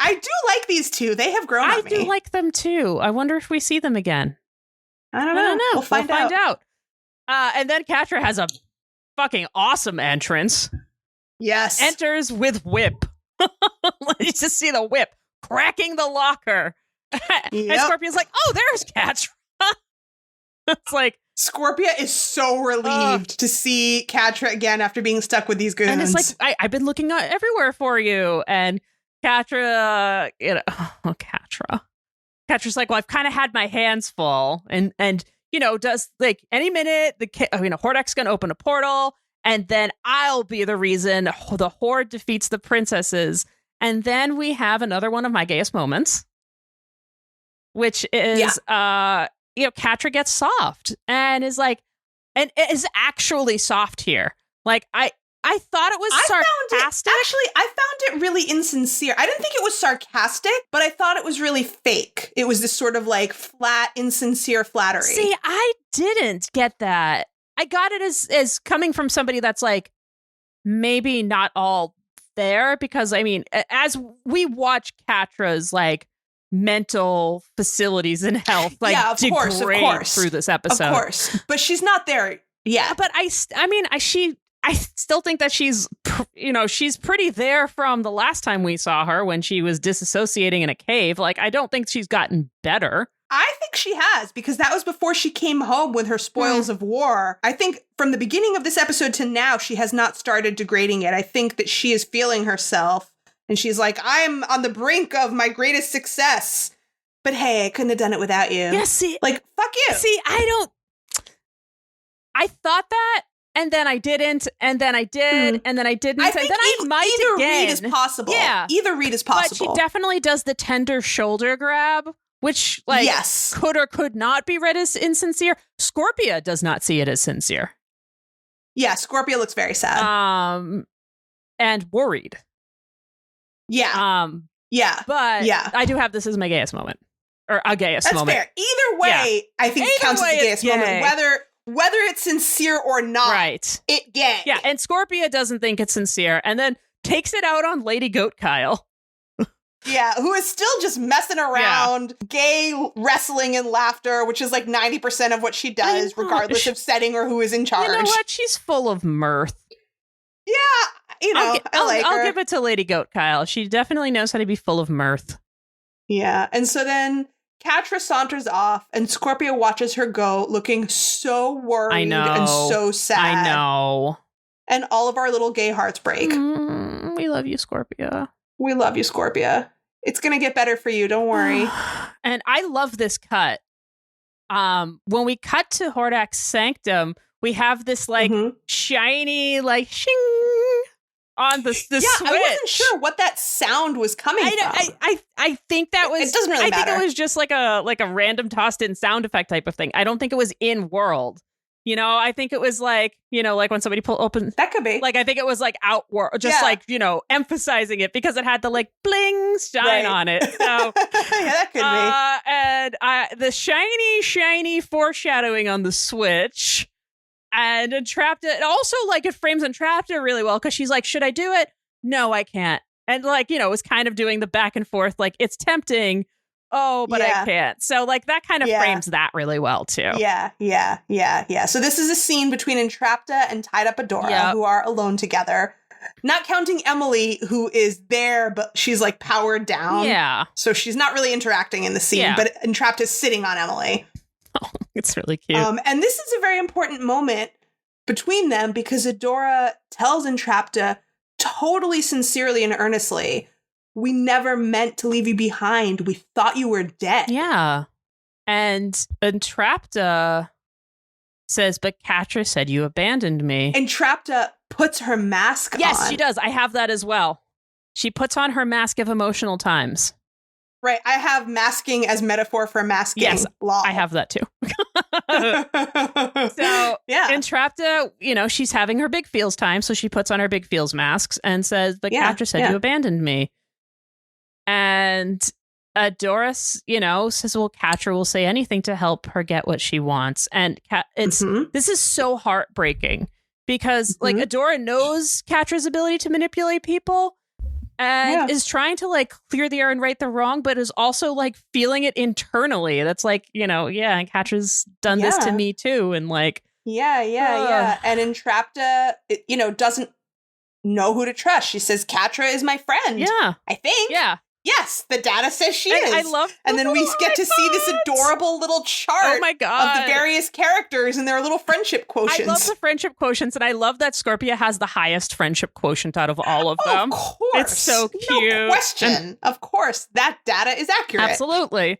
I do like these two. They have grown on me. I do like them too. I wonder if we see them again. I don't know. We'll find out. And then Catra has a fucking awesome entrance. Yes. Enters with whip. You just see the whip cracking the locker. Yep. And Scorpia's like, oh, there's Catra. It's like Scorpia is so relieved to see Catra again after being stuck with these goons. And it's like, I've been looking everywhere for you. And Catra, Catra. Catra's like, well, I've kind of had my hands full. And does like any minute, Horde's going to open a portal. And then I'll be the reason the Horde defeats the princesses. And then we have another one of my gayest moments, which is, Catra gets soft and is like, and it is actually soft here. Like, I thought it was sarcastic. I found it really insincere. I didn't think it was sarcastic, but I thought it was really fake. It was this sort of like flat, insincere flattery. See, I didn't get that. I got it as coming from somebody that's like maybe not all there, because I mean, as we watch Catra's like mental facilities and health like degrade through this episode, of course, but she's not there yet. But I still think that she's pretty there from the last time we saw her when she was disassociating in a cave. Like, I don't think she's gotten better. I think she has, because that was before she came home with her spoils of war. I think from the beginning of this episode to now, she has not started degrading it. I think that she is feeling herself and she's like, I'm on the brink of my greatest success. But hey, I couldn't have done it without you. Yeah, see, like, fuck you. See, I thought that, and then I didn't, and then I did, and then I didn't, and then I might either again. Read is possible. Yeah. Either read is possible. But she definitely does the tender shoulder grab, which could or could not be read as insincere. Scorpia does not see it as sincere. Yeah, Scorpia looks very sad. And worried. Yeah. But I do have this as my gayest moment. Or a gayest moment. That's fair. Either way, I think it counts as the gayest moment. Whether it's sincere or not. Right. It gay. Yeah, and Scorpia doesn't think it's sincere and then takes it out on Lady Goat Kyle. Yeah, who is still just messing around, gay wrestling and laughter, which is like 90% of what she does, regardless of setting or who is in charge. You know what? She's full of mirth. Yeah, I'll give it to Lady Goat Kyle. She definitely knows how to be full of mirth. Yeah, and so then Catra saunters off, and Scorpia watches her go, looking so worried and so sad. I know. And all of our little gay hearts break. We love you, Scorpia. We love you, Scorpia. It's going to get better for you. Don't worry. And I love this cut. When we cut to Hordak's sanctum, we have this like shiny, like shing on the Switch. I wasn't sure what that sound was coming from. I think that was. It doesn't really matter. I think it was just like a random tossed in sound effect type of thing. I don't think it was in world. I think it was like, like when somebody open. That could be. Like, I think it was like outward, just like, emphasizing it because it had the like bling shine on it. So yeah, that could be. And the shiny foreshadowing on the Switch and Entrapta. It also like it frames Entrapta really well because she's like, should I do it? No, I can't. And like, it was kind of doing the back and forth. Like, it's tempting. Oh, but I can't. So like that kind of frames that really well too. Yeah. So this is a scene between Entrapta and Tied Up Adora, who are alone together. Not counting Emily, who is there, but she's like powered down. Yeah. So she's not really interacting in the scene, but Entrapta's sitting on Emily. Oh, it's really cute. And this is a very important moment between them because Adora tells Entrapta totally sincerely and earnestly, we never meant to leave you behind. We thought you were dead. Yeah. And Entrapta says, but Catra said you abandoned me. Entrapta puts her mask on. Yes, she does. I have that as well. She puts on her mask of emotional times. Right. I have masking as metaphor for masking. Yes, Lol. I have that too. So, Entrapta, she's having her big feels time. So she puts on her big feels masks and says, but Catra said you abandoned me. And Adora, says, well, Catra will say anything to help her get what she wants. And this is so heartbreaking because like Adora knows Catra's ability to manipulate people and is trying to like clear the air and right the wrong, but is also like feeling it internally. That's like, and Catra's done this to me too. And like, And Entrapta, doesn't know who to trust. She says, Catra is my friend. Yeah. I think. Yeah. Yes, the data says she is. I love and then we get to see this adorable little chart of the various characters and their little friendship quotients. I love the friendship quotients, and I love that Scorpia has the highest friendship quotient out of all of them. Of course. It's so cute. No question. Of course. That data is accurate. Absolutely.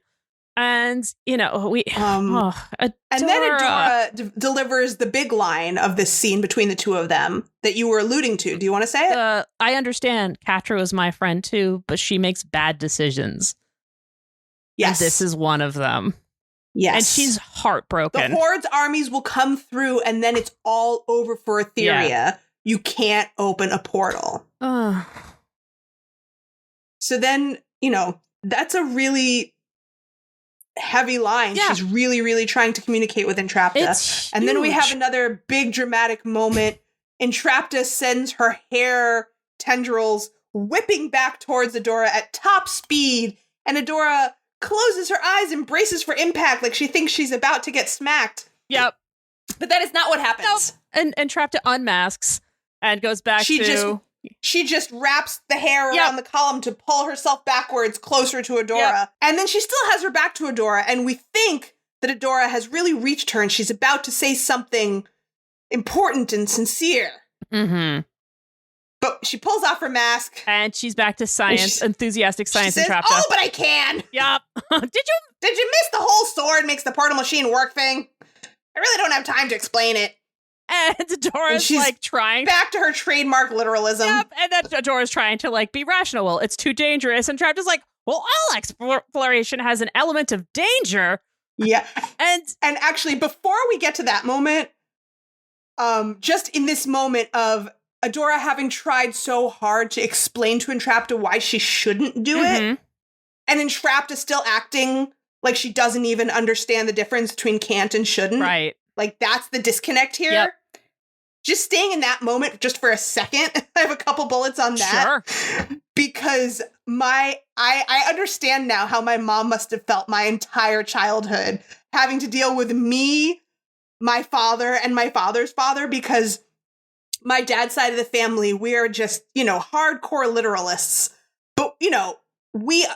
And, we... and then Adora delivers the big line of this scene between the two of them that you were alluding to. Do you want to say it? I understand Catra was my friend too, but she makes bad decisions. Yes. And this is one of them. Yes. And she's heartbroken. The Horde's armies will come through and then it's all over for Etheria. Yeah. You can't open a portal. So then, that's a really heavy line. Yeah. She's really, really trying to communicate with Entrapta. And then we have another big dramatic moment. Entrapta sends her hair tendrils whipping back towards Adora at top speed. And Adora closes her eyes and braces for impact like she thinks she's about to get smacked. Yep. But that is not what happens. Nope. And Entrapta unmasks and goes back She just wraps the hair around the column to pull herself backwards closer to Adora. Yep. And then she still has her back to Adora. And we think that Adora has really reached her and she's about to say something important and sincere. Mm-hmm. But she pulls off her mask. And she's back to science, enthusiastic science she says, Entrapta. Oh, but I can. Yep. Did you miss the whole sword makes the portal machine work thing? I really don't have time to explain it. And Adora's like trying back to her trademark literalism. Yep. And then Adora's trying to like be rational. Well, it's too dangerous. And Entrapta's like, well, all exploration has an element of danger. Yeah. And actually, before we get to that moment, just in this moment of Adora having tried so hard to explain to Entrapta why she shouldn't do it, and Entrapta still acting like she doesn't even understand the difference between can't and shouldn't. Right. Like, that's the disconnect here. Yep. Just staying in that moment just for a second, I have a couple bullets on that. Sure. Because I understand now how my mom must have felt my entire childhood, having to deal with me, my father, and my father's father, because my dad's side of the family, we're just, hardcore literalists. But, we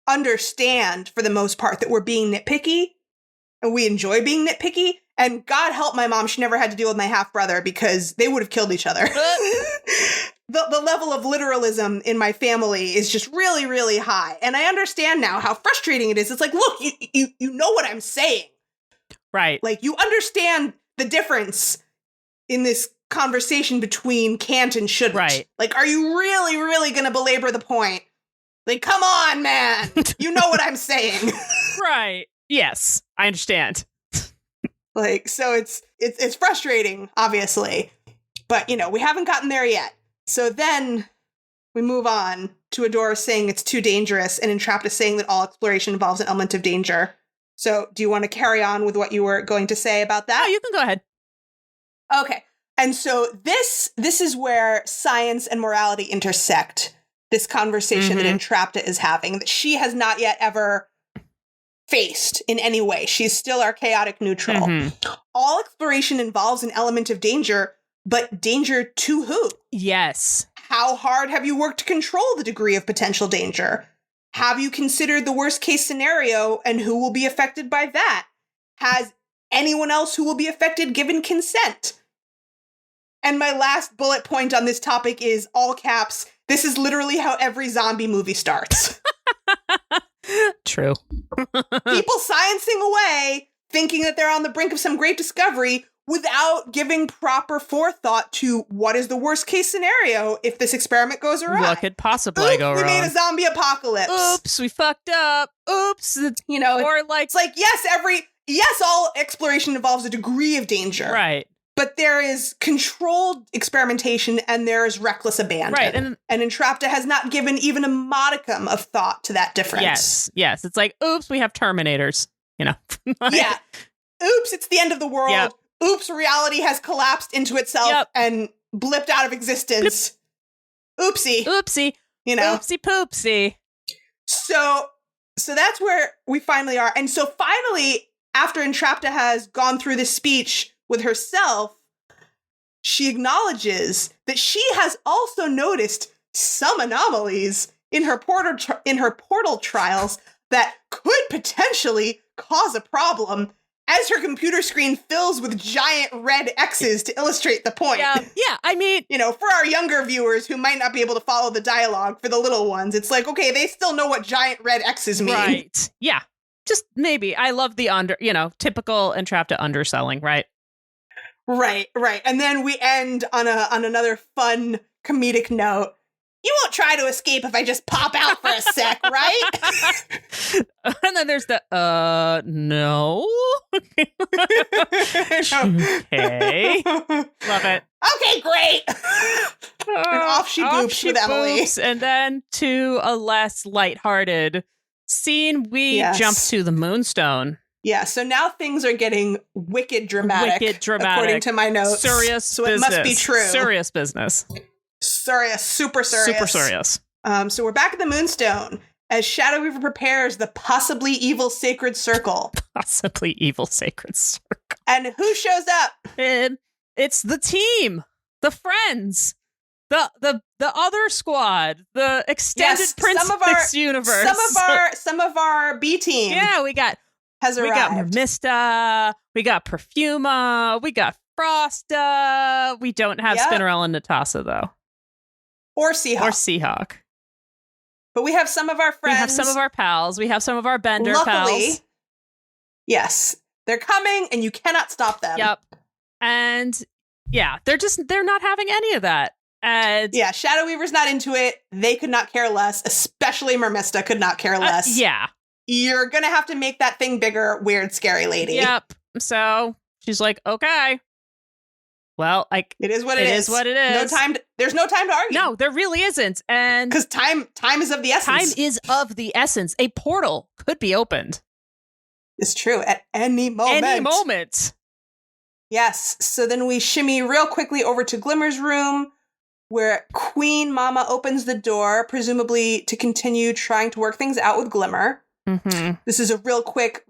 understand for the most part that we're being nitpicky, and we enjoy being nitpicky. And God help my mom, she never had to deal with my half-brother because they would have killed each other. The level of literalism in my family is just really, really high. And I understand now how frustrating it is. It's like, look, you know what I'm saying. Right. Like, you understand the difference in this conversation between can't and shouldn't. Right. Like, are you really, really going to belabor the point? Like, come on, man. You know what I'm saying. Right. Yes, I understand. Like, so it's frustrating, obviously. But, you know, we haven't gotten there yet. So then we move on to Adora saying it's too dangerous, and Entrapta saying that all exploration involves an element of danger. So do you want to carry on with what you were going to say about that? Oh, you can go ahead. Okay. And so this is where science and morality intersect, this conversation that Entrapta is having, that she has not yet ever faced in any way. She's still our chaotic neutral. All exploration involves an element of danger, but danger to who? Yes. How hard have you worked to control the degree of potential danger? Have you considered the worst case scenario and who will be affected by that? Has anyone else who will be affected given consent? And my last bullet point on this topic is all caps. This is literally how every zombie movie starts. True. People sciencing away, thinking that they're on the brink of some great discovery without giving proper forethought to what is the worst case scenario if this experiment goes awry. What could possibly go wrong? We made a zombie apocalypse. Oops, we fucked up. Oops. You know, or like, it's like, yes, all exploration involves a degree of danger. Right. But there is controlled experimentation and there is reckless abandon. Right. And Entrapta has not given even a modicum of thought to that difference. Yes. It's like, oops, we have Terminators, you know. Yeah. Oops, it's the end of the world. Yep. Oops, reality has collapsed into itself and blipped out of existence. Blip. Oopsie. You know. Oopsie poopsie. So that's where we finally are. And so finally, after Entrapta has gone through this speech with herself, she acknowledges that she has also noticed some anomalies in her portal trials that could potentially cause a problem as her computer screen fills with giant red X's to illustrate the point. Yeah, I mean, you know, for our younger viewers who might not be able to follow the dialogue, for the little ones, it's like, okay, they still know what giant red X's mean. Right. Yeah. Just maybe. I love the typical Entrapta underselling, right? Right. And then we end on another fun comedic note. You won't try to escape if I just pop out for a sec, right? And then there's the, no. Okay. Love it. Okay, great. And off she boops with Emily. And then to a less lighthearted scene, we jump to the Moonstone. Yeah, so now things are getting wicked dramatic. According to my notes. Serious so business. It must be true. Serious business. Serious. Super serious. Super serious. So we're back at the Moonstone as Shadow Weaver prepares the possibly evil Sacred Circle. Possibly evil Sacred Circle. And who shows up? It's the team. The friends. The other squad. The extended Princess universe. Some of our B team. Yeah, we got Mermista, we got Perfuma, we got Frosta. We don't have Spinnerella and Natasa, though. Or Seahawk. But we have some of our friends. We have some of our pals. We have some of our Bender pals. Yes. They're coming, and you cannot stop them. Yep. And, yeah, they're not having any of that. And yeah, Shadow Weaver's not into it. They could not care less, especially Mermista could not care less. Yeah. You're going to have to make that thing bigger, weird, scary lady. Yep. So she's like, okay. Well, it is what it is. What it is. There's no time to argue. No, there really isn't. And because time is of the essence. Time is of the essence. A portal could be opened. It's true. At any moment. Yes. So then we shimmy real quickly over to Glimmer's room, where Queen Mama opens the door, presumably to continue trying to work things out with Glimmer. Mm-hmm. This is a really quick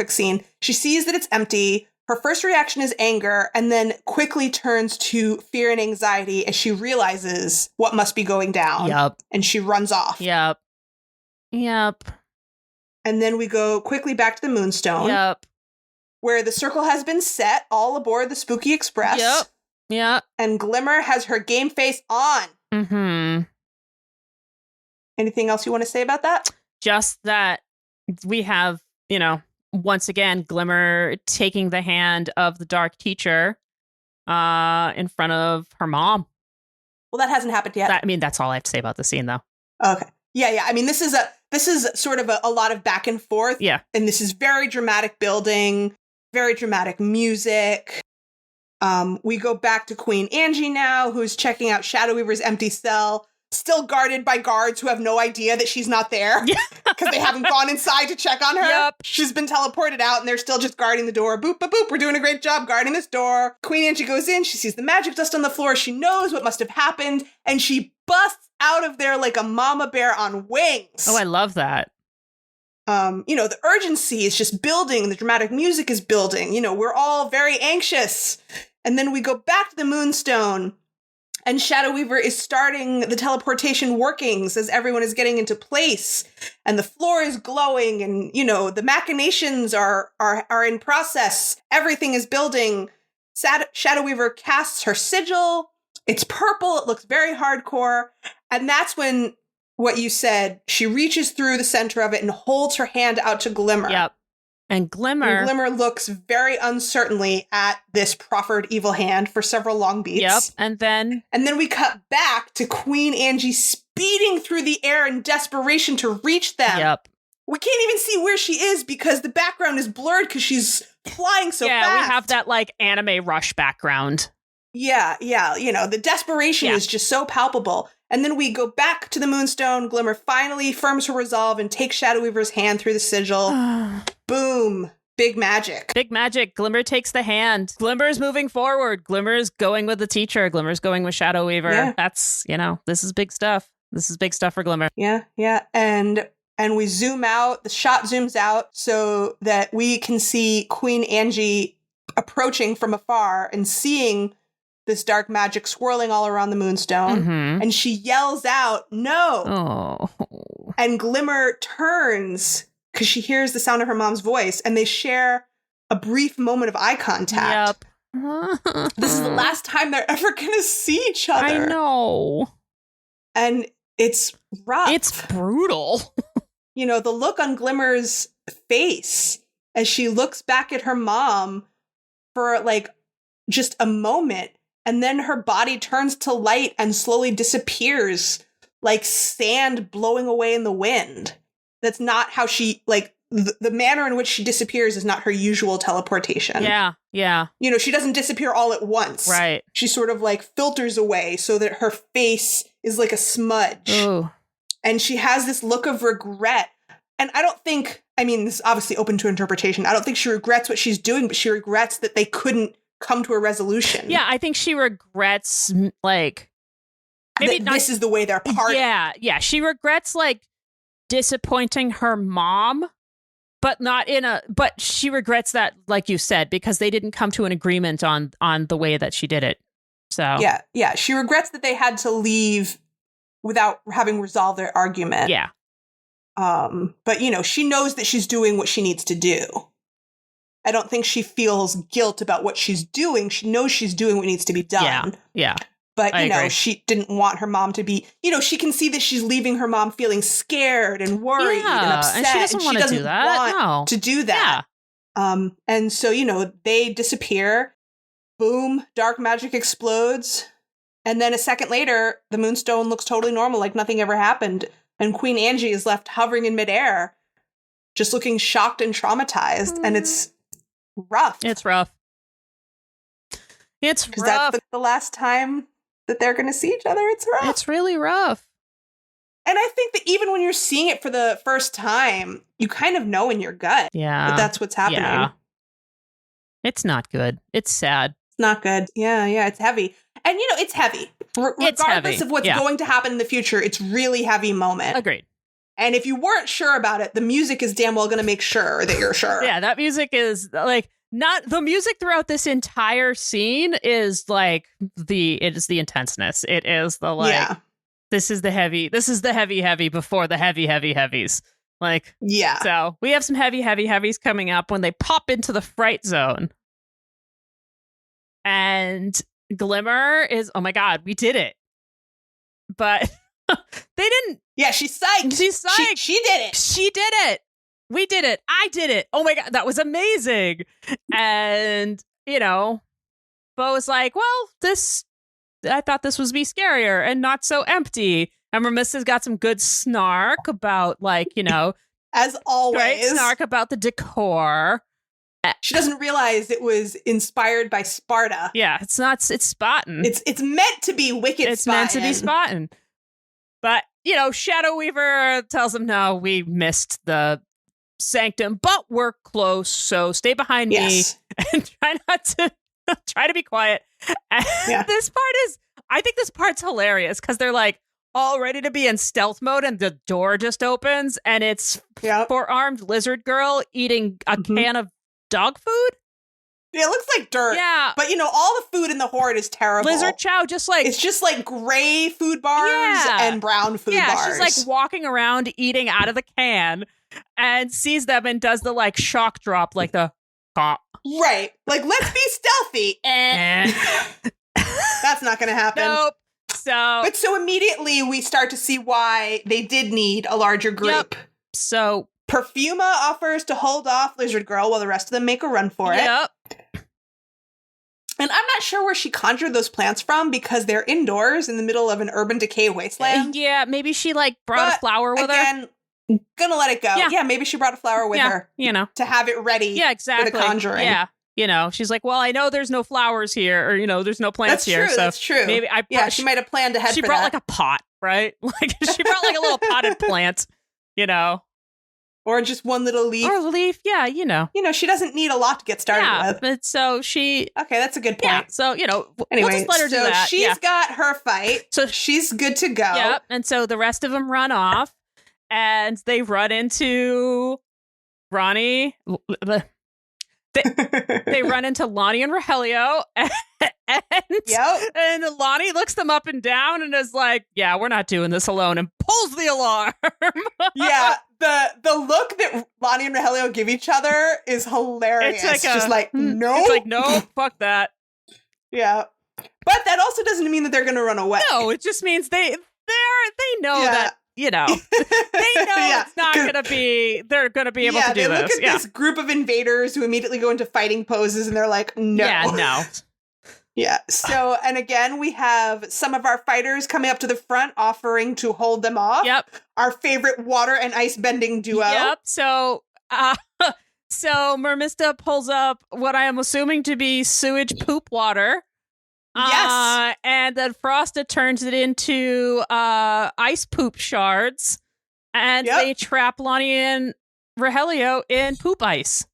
scene. She sees that it's empty. Her first reaction is anger, and then quickly turns to fear and anxiety as she realizes what must be going down. Yep. And she runs off. Yep. And then we go quickly back to the Moonstone. Yep. Where the circle has been set all aboard the Spooky Express. Yep. And Glimmer has her game face on. Mm-hmm. Anything else you want to say about that? Just that we have, once again, Glimmer taking the hand of the Dark Teacher in front of her mom. Well, that hasn't happened yet. That's all I have to say about the scene, though. Okay. Yeah. I mean, this is sort of a lot of back and forth. Yeah. And this is very dramatic building, very dramatic music. We go back to Queen Angie now, who's checking out Shadow Weaver's empty cell, still guarded by guards who have no idea that she's not there because they haven't gone inside to check on her. Yep. She's been teleported out and they're still just guarding the door. Boop, boop, boop. We're doing a great job guarding this door. Queen Angie goes in. She sees the magic dust on the floor. She knows what must have happened. And she busts out of there like a mama bear on wings. Oh, I love that. The urgency is just building. The dramatic music is building. We're all very anxious. And then we go back to the Moonstone. And Shadow Weaver is starting the teleportation workings as everyone is getting into place. And the floor is glowing and, the machinations are in process. Everything is building. Shadow Weaver casts her sigil. It's purple. It looks very hardcore. And that's when, what you said, she reaches through the center of it and holds her hand out to Glimmer. Yep. And Glimmer looks very uncertainly at this proffered evil hand for several long beats. Yep. And then we cut back to Queen Angie speeding through the air in desperation to reach them. Yep. We can't even see where she is because the background is blurred because she's flying so fast. Yeah, we have that anime rush background. Yeah. The desperation is just so palpable. And then we go back to the Moonstone. Glimmer finally firms her resolve and takes Shadow Weaver's hand through the sigil. Boom. Big magic. Big magic. Glimmer takes the hand. Glimmer's moving forward. Glimmer's going with the teacher. Glimmer's going with Shadow Weaver. Yeah. That's, this is big stuff. This is big stuff for Glimmer. Yeah. And we zoom out. The shot zooms out so that we can see Queen Angie approaching from afar and seeing this dark magic swirling all around the Moonstone. Mm-hmm. And she yells out, "No!" Oh. And Glimmer turns because she hears the sound of her mom's voice, and they share a brief moment of eye contact. Yep. This is the last time they're ever going to see each other. I know. And it's rough. It's brutal. The look on Glimmer's face as she looks back at her mom for just a moment. And then her body turns to light and slowly disappears like sand blowing away in the wind. That's not how she, the manner in which she disappears is not her usual teleportation. Yeah. She doesn't disappear all at once. Right. She sort of filters away so that her face is like a smudge. Ooh. And she has this look of regret. And I don't think, this is obviously open to interpretation. I don't think she regrets what she's doing, but she regrets that they couldn't come to a resolution. Yeah, I think she regrets maybe not, this is the way they're parting. Yeah. She regrets disappointing her mom, but but she regrets that, like you said, because they didn't come to an agreement on the way that she did it. So yeah. She regrets that they had to leave without having resolved their argument. Yeah. But she knows that she's doing what she needs to do. I don't think she feels guilt about what she's doing. She knows she's doing what needs to be done. Yeah. But, agree. She didn't want her mom to be, she can see that she's leaving her mom feeling scared and worried and upset. And she doesn't want to do that. To do that. Yeah. And so, they disappear. Boom. Dark magic explodes. And then a second later, the Moonstone looks totally normal, like nothing ever happened. And Queen Angie is left hovering in midair, just looking shocked and traumatized. And it's rough. It's rough. It's because rough. that's the last time that they're going to see each other. It's rough. It's really rough. And I think that even when you're seeing it for the first time, you kind of know in your gut that that's what's happening. Yeah. It's not good. It's sad. It's not good. Yeah. It's heavy. And, it's heavy. Regardless of what's going to happen in the future, it's really heavy moment. Agreed. And if you weren't sure about it, the music is damn well going to make sure that you're sure. Yeah, that music is not the music throughout this entire scene is it is the intenseness. It is the this is the heavy before the heavy heavies. So we have some heavy heavies coming up when they pop into the fright zone. And Glimmer is, oh my God, we did it. But they didn't. Yeah, she's psyched. She's psyched. She did it. She did it. We did it. I did it. Oh my God, that was amazing. And, but Bo is like, well, I thought this was be scarier and not so empty. And Mermista's got some good snark about, like, as always, right? Snark about the decor. She doesn't realize it was inspired by Sparta. Yeah, it's Spartan. It's meant to be wicked. It's Spartan. meant to be Spartan. But Shadow Weaver tells him, no, we missed the sanctum, but we're close, so stay behind me and try to be quiet. And I think this part's hilarious because they're like all ready to be in stealth mode and the door just opens and it's four-armed lizard girl eating a can of dog food. Yeah, it looks like dirt. Yeah. But all the food in the Horde is terrible. Lizard Chow it's just like gray food bars and brown food bars. Yeah, she's like walking around eating out of the can and sees them and does the like shock drop, like the pop. Right. Like, let's be stealthy. That's not going to happen. Nope. So immediately we start to see why they did need a larger group. Yep. So Perfuma offers to hold off Lizard Girl while the rest of them make a run for it. Yep. And I'm not sure where she conjured those plants from because they're indoors in the middle of an urban decay wasteland. Yeah, maybe she like brought a flower with her. Gonna let it go. Yeah, maybe she brought a flower with her. To have it ready. Yeah, exactly. For the conjuring. Yeah. She's like, well, I know there's no flowers here, or there's no plants here. So that's true. Maybe she might have planned ahead. She brought like a pot, right? Like she brought like a little potted plant, or just one little leaf. Or a leaf, yeah, she doesn't need a lot to get started with. But so she. Okay, that's a good point. Yeah, so anyway, we'll just let her do that. She's got her fight, so she's good to go. Yep, and so the rest of them run off, and they run into Ronnie. They run into Lonnie and Rogelio, and Lonnie looks them up and down and is like, "Yeah, we're not doing this alone," and pulls the alarm. The look that Lonnie and Rogelio give each other is hilarious. It's just like, no, it's like, no, fuck that. Yeah, but that also doesn't mean that they're going to run away. No, it just means they know that. They know it's not going to be, they're going to be able to do this. They look at this group of invaders who immediately go into fighting poses and they're like, no. Yeah, no. Yeah. So, and again, we have some of our fighters coming up to the front offering to hold them off. Yep. Our favorite water and ice bending duo. Yep. So Mermista pulls up what I am assuming to be sewage poop water. Yes. And then Frosta turns it into ice poop shards. And they trap Lonnie and Rogelio in poop ice.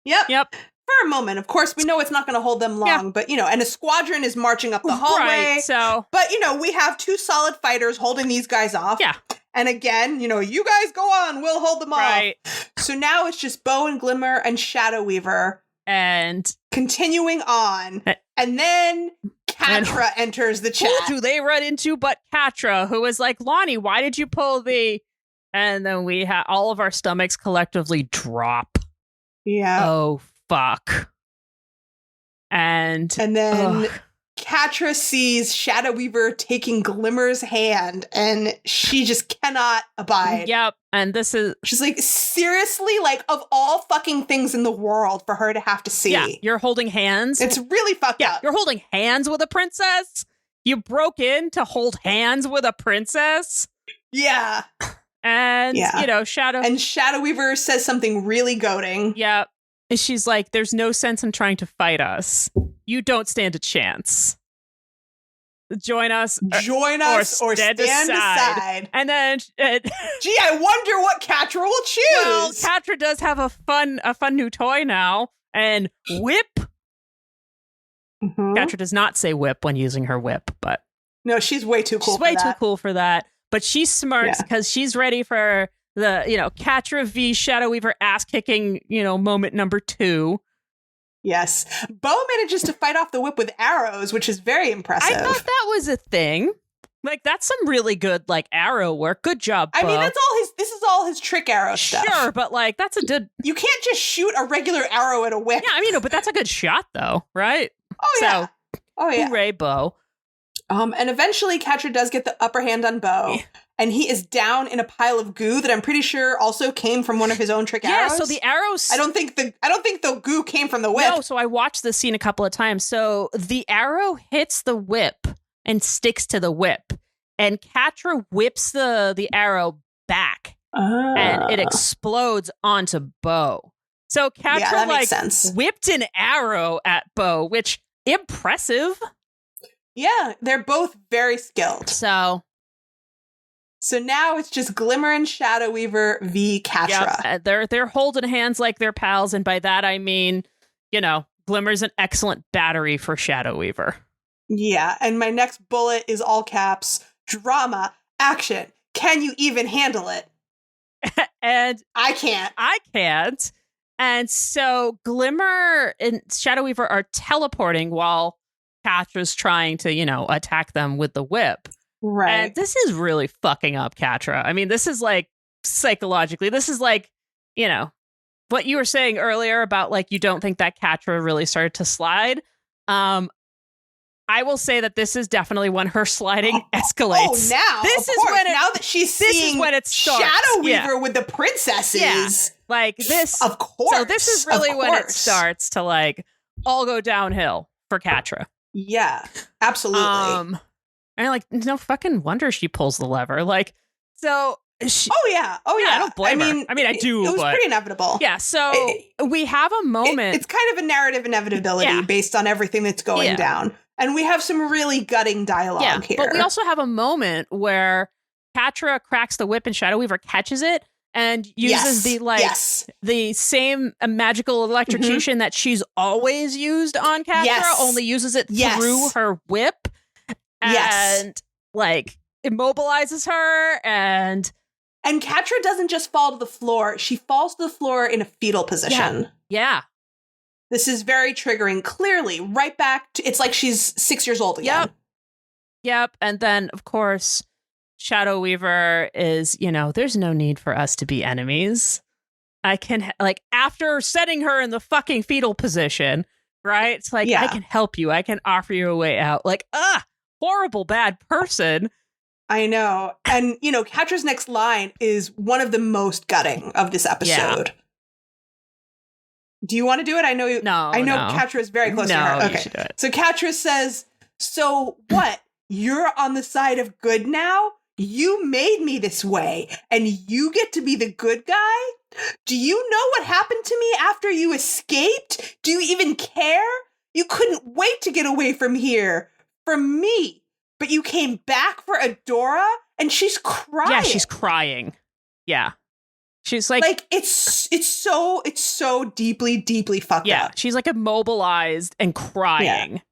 Yep. For a moment. Of course, we know it's not going to hold them long, but, and a squadron is marching up the hallway. Right, but, we have two solid fighters holding these guys off. Yeah. And again, you guys go on, we'll hold them off. So now it's just Bo and Glimmer and Shadow Weaver. And continuing on. And then Catra enters the chat. Who do they run into but Catra, who is like, Lonnie, why did you pull the... And then we have all of our stomachs collectively drop. Yeah. Oh, fuck. And then Catra sees Shadow Weaver taking Glimmer's hand, and she just cannot abide. Yep. And she's like, seriously? Like, of all fucking things in the world for her to have to see. Yeah, you're holding hands. It's really fucked up. You're holding hands with a princess? You broke in to hold hands with a princess? Yeah. And, Shadow... And Shadow Weaver says something really goating. Yeah. And she's like, there's no sense in trying to fight us. You don't stand a chance. Join us or stand aside. And then... gee, I wonder what Catra will choose. Well, Catra does have a fun new toy now. And whip. Mm-hmm. Catra does not say whip when using her whip, but... No, she's way too cool for that. She's way too cool for that. But she smirks because she's ready for the, Catra v. Shadow Weaver ass-kicking, moment number 2. Yes. Bo manages to fight off the whip with arrows, which is very impressive. I thought that was a thing. Like, that's some really good, arrow work. Good job, Bo. I mean, this is all his trick arrow stuff. Sure, but, that's a good... You can't just shoot a regular arrow at a whip. Yeah, I mean, but that's a good shot, though, right? Oh, yeah. Hooray, Bo. And eventually Catra does get the upper hand on Bo. and he is down in a pile of goo that I'm pretty sure also came from one of his own trick arrows. Yeah, so the arrows... I don't think the goo came from the whip. No, so I watched this scene a couple of times. So the arrow hits the whip and sticks to the whip, and Catra whips the arrow back, and it explodes onto Bo. So Catra whipped an arrow at Bo, which impressive. Yeah, they're both very skilled. So now it's just Glimmer and Shadow Weaver v. Catra. Yep, they're holding hands like they're pals, and by that I mean, Glimmer's an excellent battery for Shadow Weaver. Yeah, and my next bullet is all caps: drama, action. Can you even handle it? And I can't. And so Glimmer and Shadow Weaver are teleporting while Catra's trying to, attack them with the whip. Right. And this is really fucking up Catra. I mean, this is like psychologically, this is like, what you were saying earlier about like you don't think that Catra really started to slide. I will say that this is definitely when her sliding escalates. Oh, now now that she's seeing when it starts. Shadow Weaver with the princesses. Yeah. Like this. Of course. So this is really when it starts to like all go downhill for Catra. Yeah, absolutely. And like no fucking wonder she pulls the lever. Like so. Oh yeah. I don't blame her. I mean, I do. It was pretty inevitable. Yeah. So we have a moment. It's kind of a narrative inevitability based on everything that's going down. And we have some really gutting dialogue here. But we also have a moment where Catra cracks the whip and Shadow Weaver catches it and uses the same magical electrocution that she's always used on Catra, only uses it through her whip and like immobilizes her and Catra doesn't just fall to the floor, she falls to the floor in a fetal position. Yeah. This is very triggering. Clearly, right back to, it's like she's 6 years old again. Yep. And then, of course, Shadow Weaver is, there's no need for us to be enemies. I can, like, after setting her in the fucking fetal position, right? It's like, I can help you. I can offer you a way out. Like, horrible, bad person. I know. And, Catra's next line is one of the most gutting of this episode. Do you want to do it? I know you. No, I know Catra is very close to her. Okay. You should do it. So Catra says, "So what? You're on the side of good now? You made me this way, and you get to be the good guy? Do you know what happened to me after you escaped? Do you even care? You couldn't wait to get away from here, from me, but you came back for Adora, and she's crying. Yeah, she's crying. Yeah." She's like it's so deeply fucked up. She's like immobilized and crying.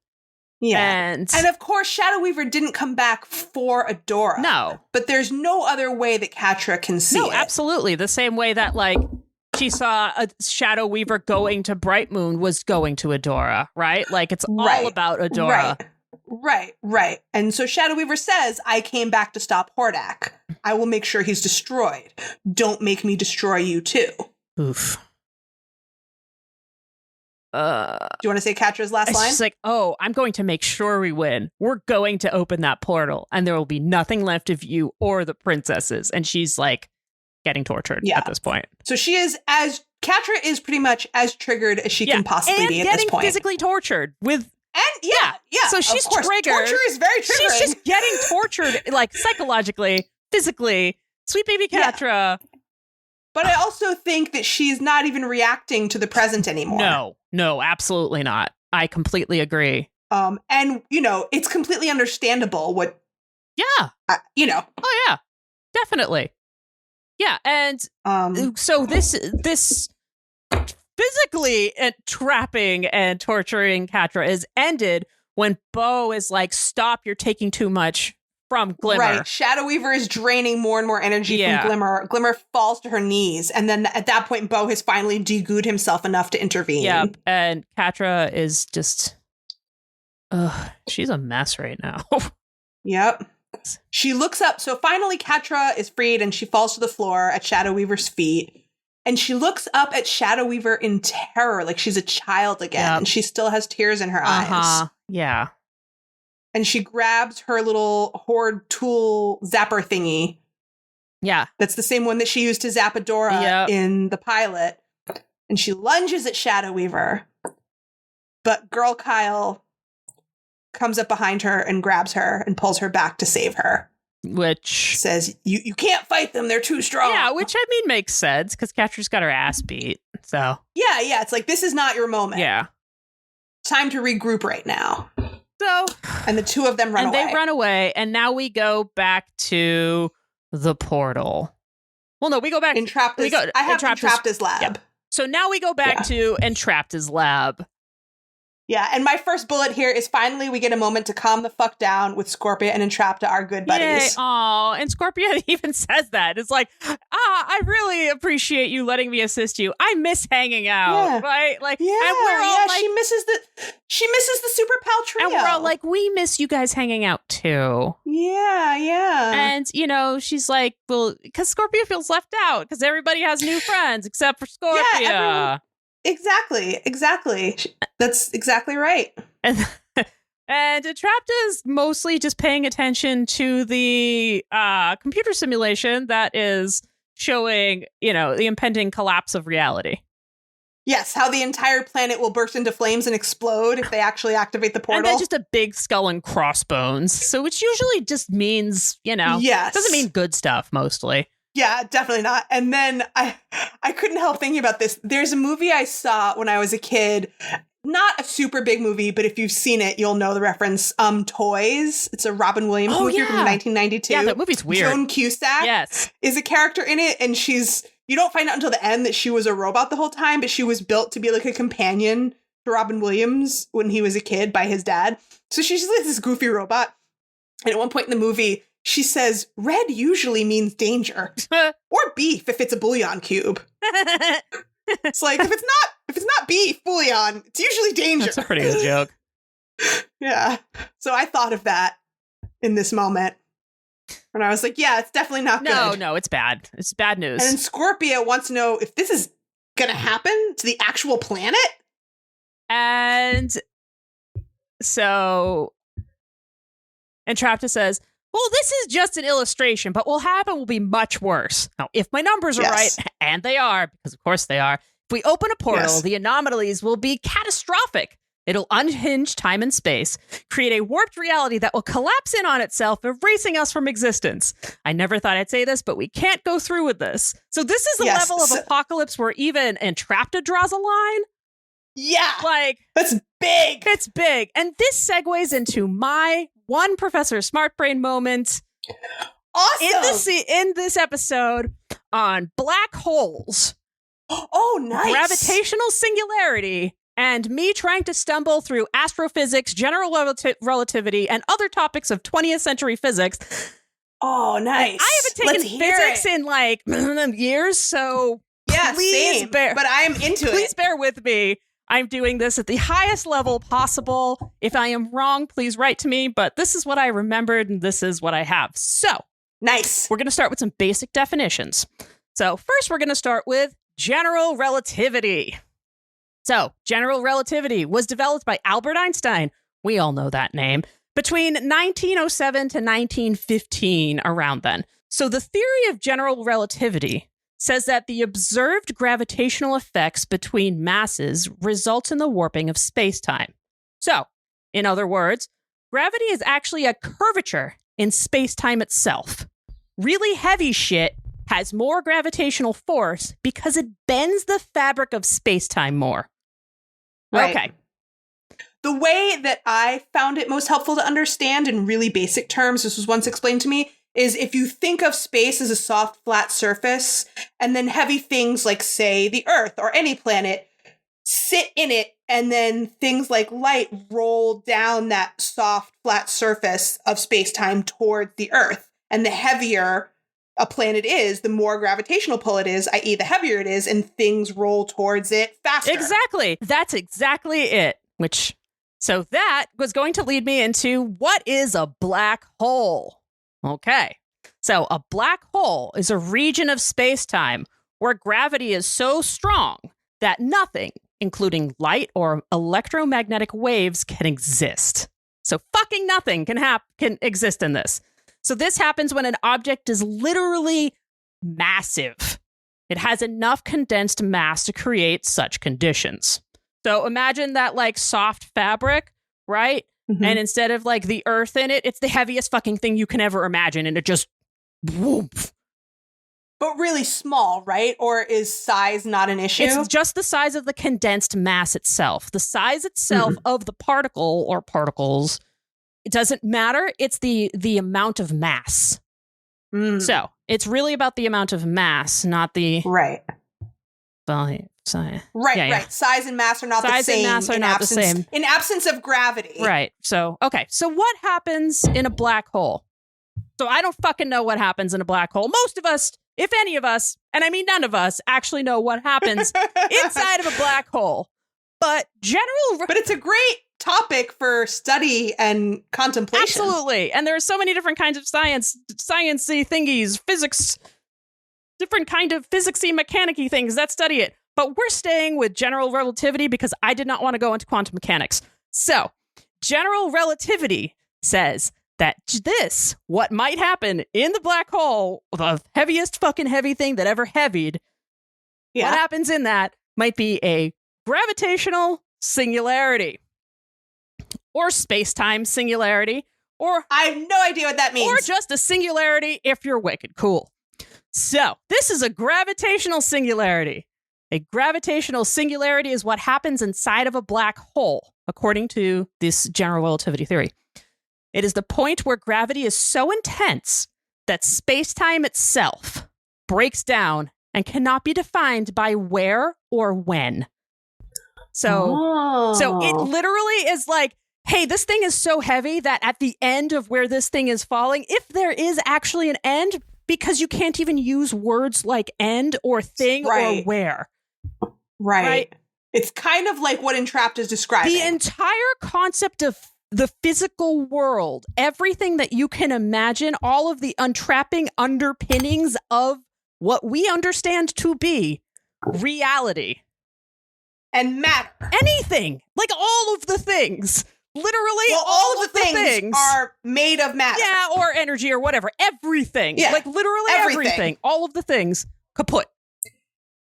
Yeah. And of course, Shadow Weaver didn't come back for Adora. No. But there's no other way that Catra can see it. No, absolutely. The same way that like she saw a Shadow Weaver going to Bright Moon was going to Adora, right? Like it's all about Adora. Right. And so Shadow Weaver says, I came back to stop Hordak. I will make sure he's destroyed. Don't make me destroy you too. Oof. Do you want to say Catra's last line? She's like, I'm going to make sure we win. We're going to open that portal and there will be nothing left of you or the princesses. And she's like getting tortured at this point. So Catra is pretty much as triggered as she can possibly be at this point. And getting physically tortured with... And so she's triggered. Torture is very triggering. She's just getting tortured, like psychologically, physically. Sweet baby Catra. Yeah. But I also think that she's not even reacting to the present anymore. No, absolutely not. I completely agree. And it's completely understandable what. Yeah. Oh yeah, definitely. Yeah, and so this physically trapping and torturing Catra is ended when Bo is like, stop, you're taking too much from Glimmer. Right. Shadow Weaver is draining more and more energy from Glimmer. Glimmer falls to her knees. And then at that point, Bo has finally de-gooed himself enough to intervene. Yeah. And Catra is just, she's a mess right now. Yep. She looks up. So finally, Catra is freed and she falls to the floor at Shadow Weaver's feet. And she looks up at Shadow Weaver in terror, like she's a child again. And she still has tears in her eyes. Yeah. And she grabs her little Horde tool zapper thingy Yeah. That's the same one that she used to zap Adora in the pilot. And she lunges at Shadow Weaver. But Girl Kyle comes up behind her and grabs her and pulls her back to save her. Which says, you can't fight them. They're too strong. Yeah, which I mean makes sense because Catra's got her ass beat. So yeah. It's like, this is not your moment. Yeah. Time to regroup right now. So, and the two of them run away. And they run away. And now we go back to the portal. Well, no, we go back. I have Entrapta's lab. Yep. So now we go back to Entrapta's lab. Yeah, and my first bullet here is finally we get a moment to calm the fuck down with Scorpia and Entrapta, our good buddies. Oh, and Scorpia even says that. It's like, I really appreciate you letting me assist you. I miss hanging out, right? Like, and we're all like, she misses the Super Pal trio. And we're all like, we miss you guys hanging out too. Yeah. And, you know, she's like, well, because Scorpia feels left out because everybody has new friends except for Scorpia. Yeah, Exactly. That's exactly right. And Entrapta is mostly just paying attention to the computer simulation that is showing, you know, the impending collapse of reality. Yes, how the entire planet will burst into flames and explode if they actually activate the portal. And then just a big skull and crossbones. So which usually just means, you know, doesn't mean good stuff mostly. Yeah, definitely not. And then I couldn't help thinking about this. There's a movie I saw when I was a kid. Not a super big movie, but if you've seen it, you'll know the reference. Toys. It's a Robin Williams movie from 1992. Yeah, that movie's weird. Joan Cusack is a character in it, and you don't find out until the end that she was a robot the whole time, but she was built to be like a companion to Robin Williams when he was a kid by his dad. So she's just like this goofy robot. And at one point in the movie, she says, red usually means danger. Or beef if it's a bouillon cube. It's like, if it's not beef bouillon, it's usually danger. That's a pretty good joke. Yeah. So I thought of that in this moment. And I was like, yeah, it's definitely not good. No, it's bad. It's bad news. And then Scorpia wants to know if this is going to happen to the actual planet. And so Entrapta says, well, this is just an illustration, but what will happen will be much worse. Now, if my numbers are right, and they are, because of course they are, if we open a portal, the anomalies will be catastrophic. It'll unhinge time and space, create a warped reality that will collapse in on itself, erasing us from existence. I never thought I'd say this, but we can't go through with this. So this is a level of apocalypse where even Entrapta draws a line. Yeah. Like, that's big. It's big. And this segues into my one Professor Smartbrain moment. Awesome. In this episode on black holes. Oh, nice. Gravitational singularity. And me trying to stumble through astrophysics, general relativity, and other topics of 20th century physics. Oh, nice. I haven't taken physics in like years, so please same. But I'm into it. Please bear with me. I'm doing this at the highest level possible. If I am wrong, please write to me, but this is what I remembered and this is what I have. So, nice. We're going to start with some basic definitions. So, first we're going to start with general relativity. So, general relativity was developed by Albert Einstein. We all know that name. Between 1907 to 1915, around then. So, the theory of general relativity says that the observed gravitational effects between masses result in the warping of space-time. So, in other words, gravity is actually a curvature in space-time itself. Really heavy shit has more gravitational force because it bends the fabric of space-time more. Right. Okay. The way that I found it most helpful to understand in really basic terms, this was once explained to me, is if you think of space as a soft, flat surface, and then heavy things like, say, the Earth or any planet sit in it, and then things like light roll down that soft, flat surface of space-time towards the Earth. And the heavier a planet is, the more gravitational pull it is, i.e. the heavier it is, and things roll towards it faster. Exactly. That's exactly it. So that was going to lead me into what is a black hole? Okay, so a black hole is a region of space-time where gravity is so strong that nothing, including light or electromagnetic waves, can exist. So fucking nothing can exist in this. So this happens when an object is literally massive. It has enough condensed mass to create such conditions. So imagine that like soft fabric, right? Mhm. And instead of like the earth in it, it's the heaviest fucking thing you can ever imagine. And it just whoomph. But really small, right? Or is size not an issue? It's just the size of the condensed mass itself. The size itself of the particle or particles, it doesn't matter. It's the amount of mass. So it's really about the amount of mass, not the right. volume. Size. Right. Size and mass are not the same. Size and mass are not the same. In absence of gravity. Right. So, okay. So what happens in a black hole? So I don't fucking know what happens in a black hole. Most of us, if any of us, and I mean none of us, actually know what happens inside of a black hole. But it's a great topic for study and contemplation. Absolutely. And there are so many different kinds of sciencey thingies, physics, different kind of physicsy, mechanicy things that study it. But we're staying with general relativity because I did not want to go into quantum mechanics. So, general relativity says that what might happen in the black hole, the heaviest fucking heavy thing that ever heavied, what happens in that might be a gravitational singularity or space-time singularity, or I have no idea what that means. Or just a singularity if you're wicked cool. So, this is a gravitational singularity. A gravitational singularity is what happens inside of a black hole, according to this general relativity theory. It is the point where gravity is so intense that space-time itself breaks down and cannot be defined by where or when. So it literally is like, hey, this thing is so heavy that at the end of where this thing is falling, if there is actually an end, because you can't even use words like end or thing or where. Right. It's kind of like what Entrapped is describing. The entire concept of the physical world, everything that you can imagine, all of the untrapping underpinnings of what we understand to be reality. And matter. Anything. Like all of the things. Literally all of the things are made of matter. Yeah, or energy or whatever. Everything. Yeah. Like literally everything. All of the things. Kaput.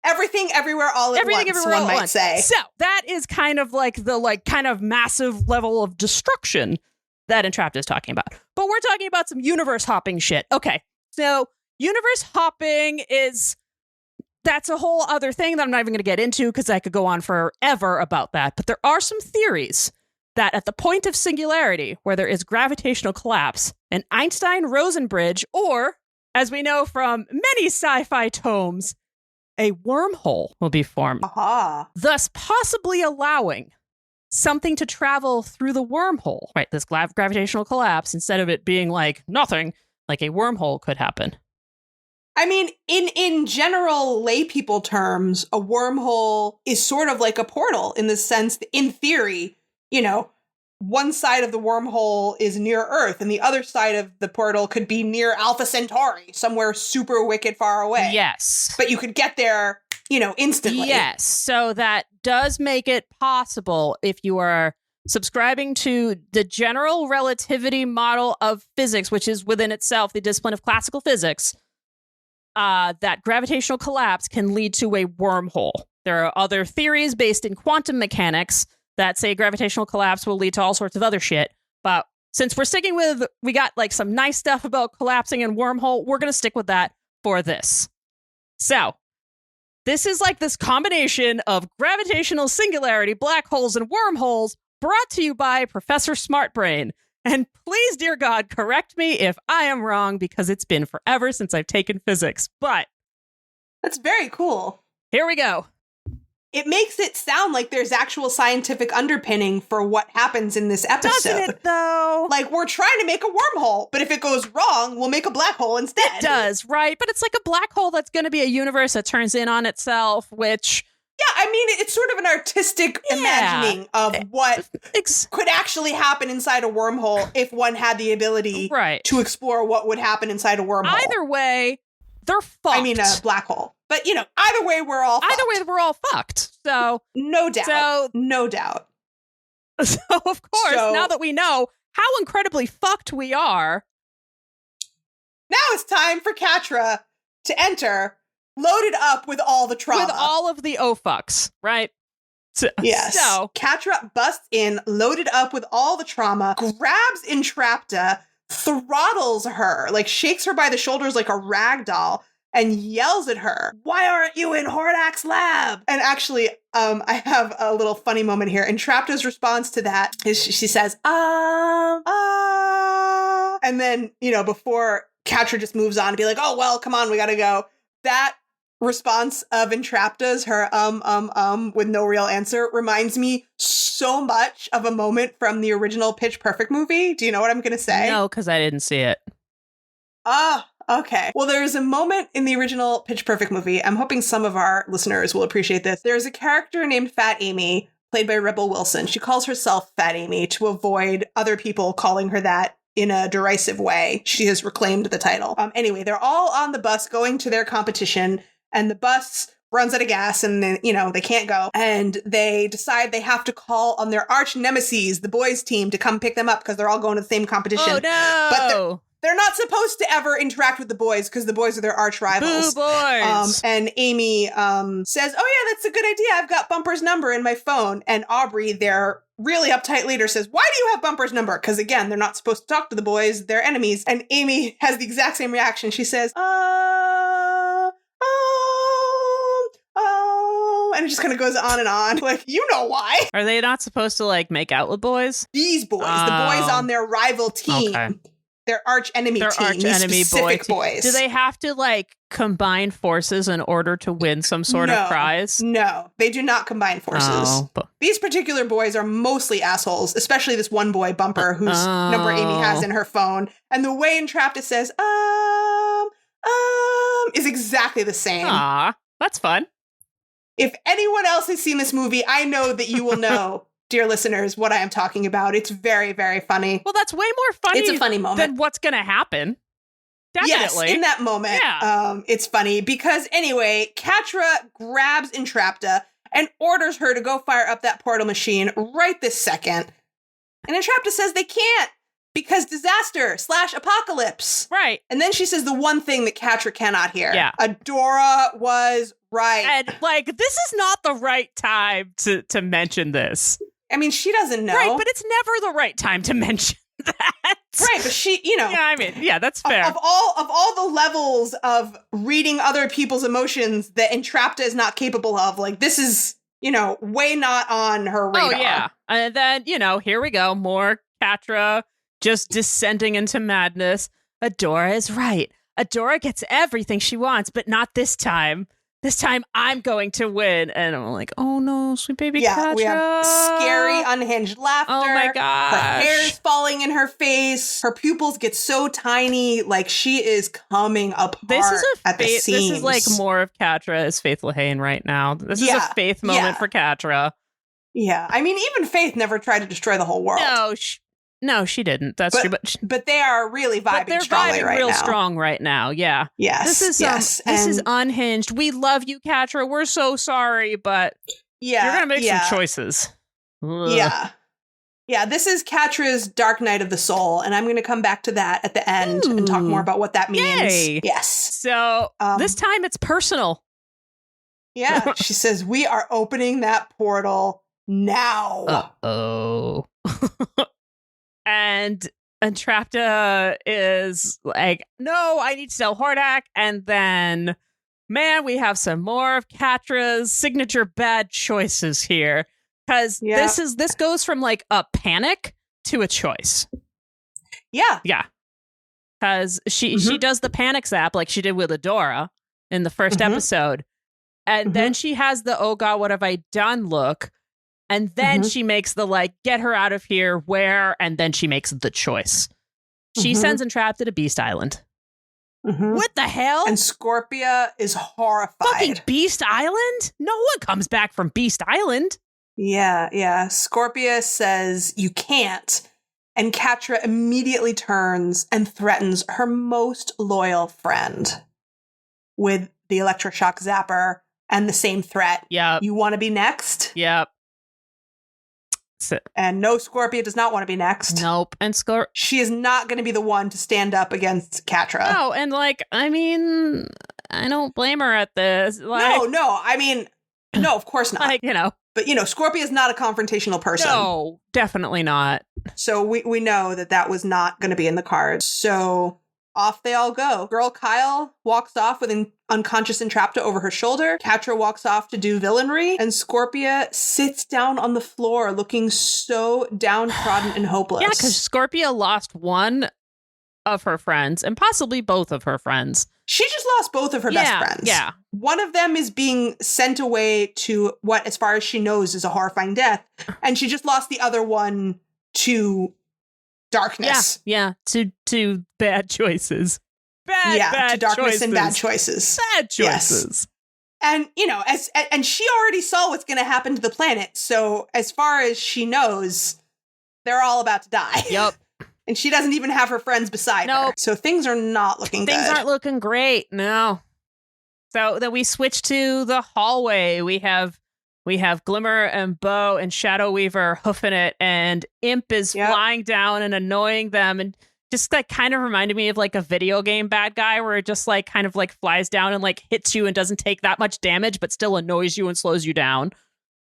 Everything, everywhere, all at once, one might say. So that is kind of like the kind of massive level of destruction that Entrapped is talking about. But we're talking about some universe hopping shit. Okay, so universe hopping that's a whole other thing that I'm not even going to get into because I could go on forever about that. But there are some theories that at the point of singularity, where there is gravitational collapse, an Einstein-Rosen bridge, or, as we know from many sci-fi tomes, a wormhole will be formed, thus possibly allowing something to travel through the wormhole. Right, this gravitational collapse, instead of it being like nothing, like a wormhole could happen. I mean, in general laypeople terms, a wormhole is sort of like a portal in the sense that, in theory, one side of the wormhole is near Earth and the other side of the portal could be near Alpha Centauri, somewhere super wicked far away. Yes. But you could get there, instantly. Yes. So that does make it possible if you are subscribing to the general relativity model of physics, which is within itself the discipline of classical physics, that gravitational collapse can lead to a wormhole. There are other theories based in quantum mechanics that say gravitational collapse will lead to all sorts of other shit. But since we're sticking with, we got like some nice stuff about collapsing and wormhole, we're going to stick with that for this. So this is like this combination of gravitational singularity, black holes, and wormholes brought to you by Professor Smartbrain. And please, dear God, correct me if I am wrong because it's been forever since I've taken physics. But that's very cool. Here we go. It makes it sound like there's actual scientific underpinning for what happens in this episode. Doesn't it, though? Like, we're trying to make a wormhole, but if it goes wrong, we'll make a black hole instead. It does, right? But it's like a black hole that's going to be a universe that turns in on itself, which... Yeah, I mean, it's sort of an artistic imagining of what could actually happen inside a wormhole if one had the ability to explore what would happen inside a wormhole. Either way, they're fucked. I mean, a black hole. But, either way, we're all fucked. Either way, we're all fucked. So... No doubt. No doubt. So, of course, now that we know how incredibly fucked we are... Now it's time for Catra to enter, loaded up with all the trauma. With all of the fucks, right? Yes. So Catra busts in, loaded up with all the trauma, grabs Entrapta, throttles her, like shakes her by the shoulders like a rag doll, and yells at her, "Why aren't you in Hordak's lab?" And actually, I have a little funny moment here. Entrapta's response to that is she says, and then, before Catra just moves on to be like, "Oh, well, come on, we gotta go." That response of Entrapta's, her with no real answer, reminds me so much of a moment from the original Pitch Perfect movie. Do you know what I'm gonna say? No, because I didn't see it. Okay. Well, there's a moment in the original Pitch Perfect movie. I'm hoping some of our listeners will appreciate this. There's a character named Fat Amy, played by Rebel Wilson. She calls herself Fat Amy to avoid other people calling her that in a derisive way. She has reclaimed the title. Anyway, they're all on the bus going to their competition, and the bus runs out of gas, and then, they can't go. And they decide they have to call on their arch nemesis, the boys team, to come pick them up because they're all going to the same competition. Oh, no! But they're not supposed to ever interact with the boys because the boys are their arch rivals. Boo, boys! And Amy says, "Oh yeah, that's a good idea. I've got Bumper's number in my phone." And Aubrey, their really uptight leader, says, "Why do you have Bumper's number?" Because again, they're not supposed to talk to the boys. They're enemies. And Amy has the exact same reaction. She says, and it just kind of goes on and on. Like, you know why. Are they not supposed to, make out with boys? These boys, the boys on their rival team. Okay. Their arch enemy team. Arch enemy boys. Do they have to, combine forces in order to win some sort of prize? No, they do not combine forces. These particular boys are mostly assholes, especially this one boy, Bumper, whose number Amy has in her phone. And the way Entrapta says, is exactly the same. Aw, that's fun. If anyone else has seen this movie, I know that you will know, dear listeners, what I am talking about. It's very, very funny. Well, that's way more funny. It's a funny moment than what's going to happen. Definitely. Yes, in that moment, it's funny because anyway, Catra grabs Entrapta and orders her to go fire up that portal machine right this second. And Entrapta says they can't because disaster/apocalypse. Right. And then she says the one thing that Catra cannot hear. Yeah. Adora was right. And this is not the right time to mention this. I mean, she doesn't know. Right, but it's never the right time to mention that. Right, but she, Yeah, I mean, yeah, that's fair. Of all the levels of reading other people's emotions that Entrapta is not capable of, this is, way not on her radar. Oh, yeah. And then, here we go. More Catra just descending into madness. Adora is right. Adora gets everything she wants, but not this time. This time I'm going to win. And I'm like, oh no, sweet baby Catra. We have scary, unhinged laughter. Oh my gosh. Her hair's falling in her face. Her pupils get so tiny, she is coming apart at the seams. This is more of Catra as Faith Lehane right now. This is a Faith moment for Catra. Yeah. I mean, even Faith never tried to destroy the whole world. No, she didn't. That's true. But they are really vibing strongly right now. They're vibing real strong right now. Yeah. Yes. This is unhinged. We love you, Catra. We're so sorry, but you're gonna make some choices. Ugh. Yeah. Yeah. This is Catra's Dark Night of the Soul, and I'm going to come back to that at the end and talk more about what that means. Yay. Yes. So this time it's personal. Yeah. She says we are opening that portal now. Uh-oh. And Entrapta is like, no, I need to tell Hordak. And then, man, we have some more of Catra's signature bad choices here. Because this goes from a panic to a choice. Yeah. Yeah. Because she does the panic zap like she did with Adora in the first episode. And then she has the, oh God, what have I done look. And then she makes the get her out of here, where, and then she makes the choice. She sends Entrapta to Beast Island. What the hell? And Scorpia is horrified. Fucking Beast Island? No one comes back from Beast Island. Yeah. Scorpia says you can't. And Catra immediately turns and threatens her most loyal friend with the electroshock zapper and the same threat. Yeah. You want to be next? Yep. And no, Scorpia does not want to be next. Nope. And she is not going to be the one to stand up against Catra. No, and I mean, I don't blame her at this. Like, No. I mean, no, of course not. like, But, Scorpia's not a confrontational person. no, definitely not. So we know that was not going to be in the cards. So off they all go. Girl Kyle walks off with an unconscious Entrapta over her shoulder. Catra walks off to do villainry. And Scorpia sits down on the floor looking so downtrodden and hopeless. Yeah, because Scorpia lost one of her friends and possibly both of her friends. She just lost both of her best friends. Yeah. One of them is being sent away to what, as far as she knows, is a horrifying death. And she just lost the other one to darkness. Yeah. To bad choices. Bad to darkness choices. and bad choices. Bad choices. Yes. And, and she already saw what's going to happen to the planet. So as far as she knows, they're all about to die. Yep. And she doesn't even have her friends beside her. So things are not looking good. Things aren't looking great. No. So then we switch to the hallway. We have Glimmer and Bo and Shadow Weaver hoofing it, and Imp is flying down and annoying them, and just like kind of reminded me of like a video game bad guy where it just like kind of like flies down and like hits you and doesn't take that much damage, but still annoys you and slows you down.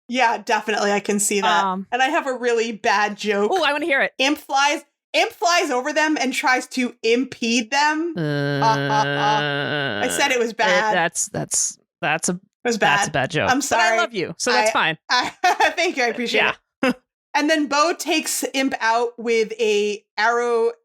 Yeah, definitely. I can see that. And I have a really bad joke. Oh, I want to hear it. Imp flies over them and tries to impede them. I said it was bad. That's a It was bad. That's a bad joke. I'm sorry. But I love you, so that's fine. Thank you. I appreciate it. And then Bo takes Imp out with a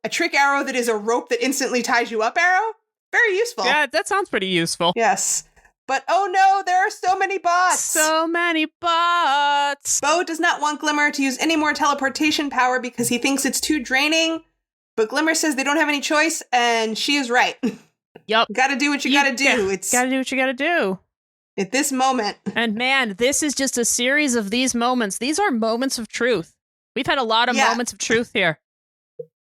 trick arrow that is a rope that instantly ties you up arrow. Very useful. Yeah, that sounds pretty useful. Yes. But oh no, there are so many bots. So many bots. Bo does not want Glimmer to use any more teleportation power because he thinks it's too draining. But Glimmer says they don't have any choice, and she is right. Yep. Gotta do what you gotta do. It's gotta do what you gotta do. At this moment. And man, this is just a series of these moments. These are moments of truth. We've had a lot of moments of truth here.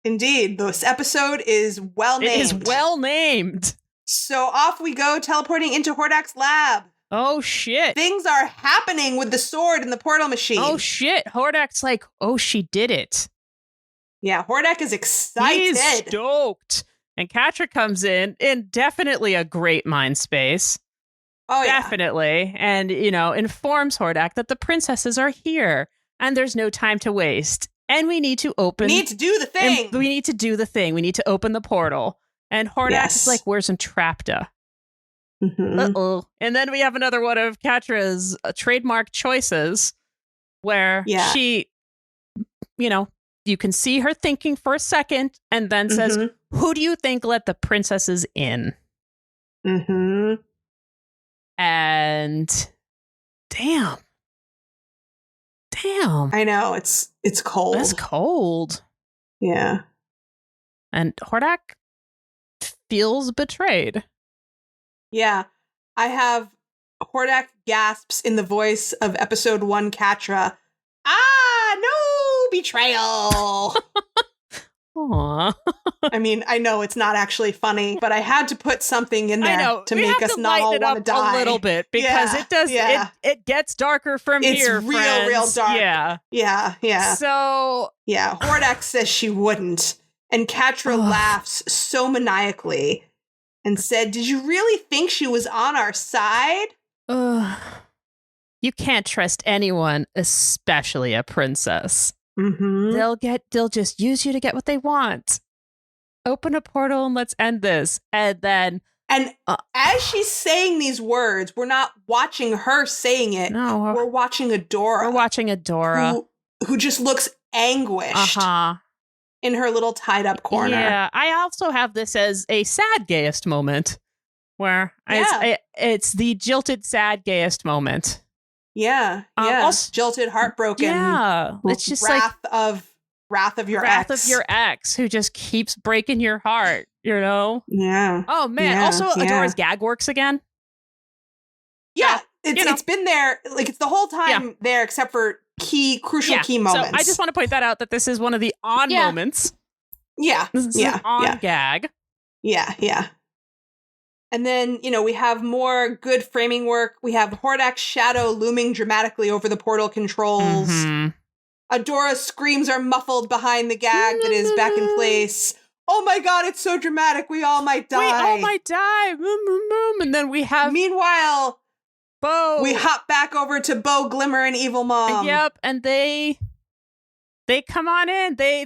Indeed. This episode is well named. It is well named. So off we go, teleporting into Hordak's lab. Oh, shit. Things are happening with the sword and the portal machine. Oh, shit. Hordak's like, oh, she did it. Yeah, Hordak is excited. He's stoked. And Catra comes in definitely a great mind space. Oh, yeah. Definitely. And, informs Hordak that the princesses are here and there's no time to waste. And we need to do the thing. We need to do the thing. We need to open the portal. And Hordak is like, where's Entrapta? Mm-hmm. Uh-oh. And then we have another one of Catra's trademark choices where she, you can see her thinking for a second and then says, who do you think let the princesses in? Mm-hmm. And damn. I know, it's cold. It's cold. Yeah. And Hordak feels betrayed. Yeah. I have Hordak gasps in the voice of episode 1 Catra. No betrayal. Aww. I mean, I know it's not actually funny, but I had to put something in there to make us not all want to die a little bit because it does. Yeah. It gets darker from here. It's real friends. dark. Yeah. So Hordak says she wouldn't, and Catra laughs so maniacally and said, "Did you really think she was on our side?" You can't trust anyone, especially a princess. Mm-hmm. They'll just use you to get what they want. Open a portal and let's end this. And as she's saying these words, we're not watching her saying it. No, we're watching Adora. Who just looks anguished in her little tied up corner. Yeah, I also have this as a sad gayest moment where it's the jilted sad gayest moment. Yeah. Jilted, heartbroken. Yeah. It's just wrath of your ex. Wrath of your ex who just keeps breaking your heart, Yeah. Oh, man. Yeah, also, Adora's gag works again. Yeah. It's been there. Like, it's the whole time there, except for crucial key moments. So I just want to point that out, that this is one of the on moments. Yeah. This is an on gag. Yeah. And then, we have more good framing work. We have Hordak's shadow looming dramatically over the portal controls. Mm-hmm. Adora's screams are muffled behind the gag that is back in place. oh my god, it's so dramatic. We all might die. We all might die. And then we have Meanwhile, Bo. We hop back over to Bo, Glimmer, and Evil Mom. Yep, and they come on in. They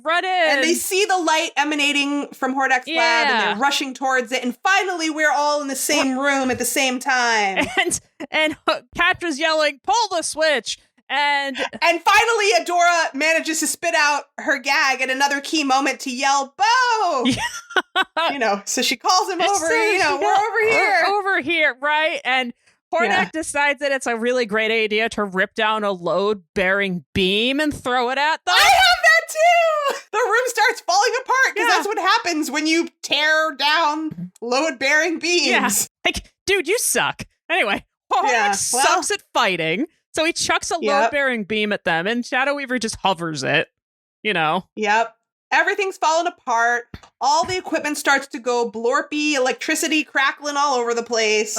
run in. And they see the light emanating from Hordek's lab, and they're rushing towards it. And finally, we're all in the same room at the same time. And Catra's yelling, "Pull the switch!" And finally, Adora manages to spit out her gag at another key moment to yell, "Bo!" So she calls him over. We're over here. We're over here, right? And Horde decides that it's a really great idea to rip down a load-bearing beam and throw it at them. I have that too! The room starts falling apart because that's what happens when you tear down load-bearing beams. Yeah. Like, dude, you suck. Anyway, Horde sucks at fighting, so he chucks a load-bearing beam at them, and Shadow Weaver just hovers it, Yep. Everything's falling apart. All the equipment starts to go blorpy, electricity crackling all over the place.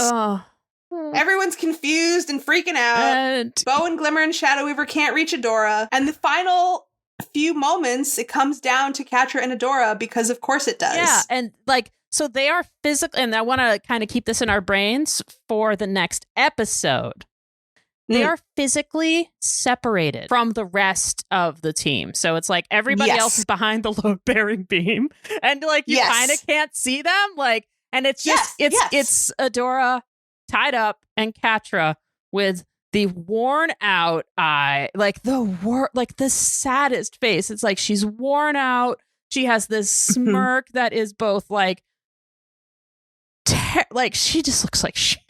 Everyone's confused and freaking out. And Bo and Glimmer and Shadow Weaver can't reach Adora. And the final few moments, it comes down to Catra and Adora because of course it does. Yeah, and so they are physical, and I want to kind of keep this in our brains for the next episode. They are physically separated from the rest of the team. So it's like everybody else is behind the load-bearing beam, and you kind of can't see them. And it's just it's Adora tied up and Catra with the worn out eye, the saddest face. It's like she's worn out. She has this smirk that is both she just looks like shit.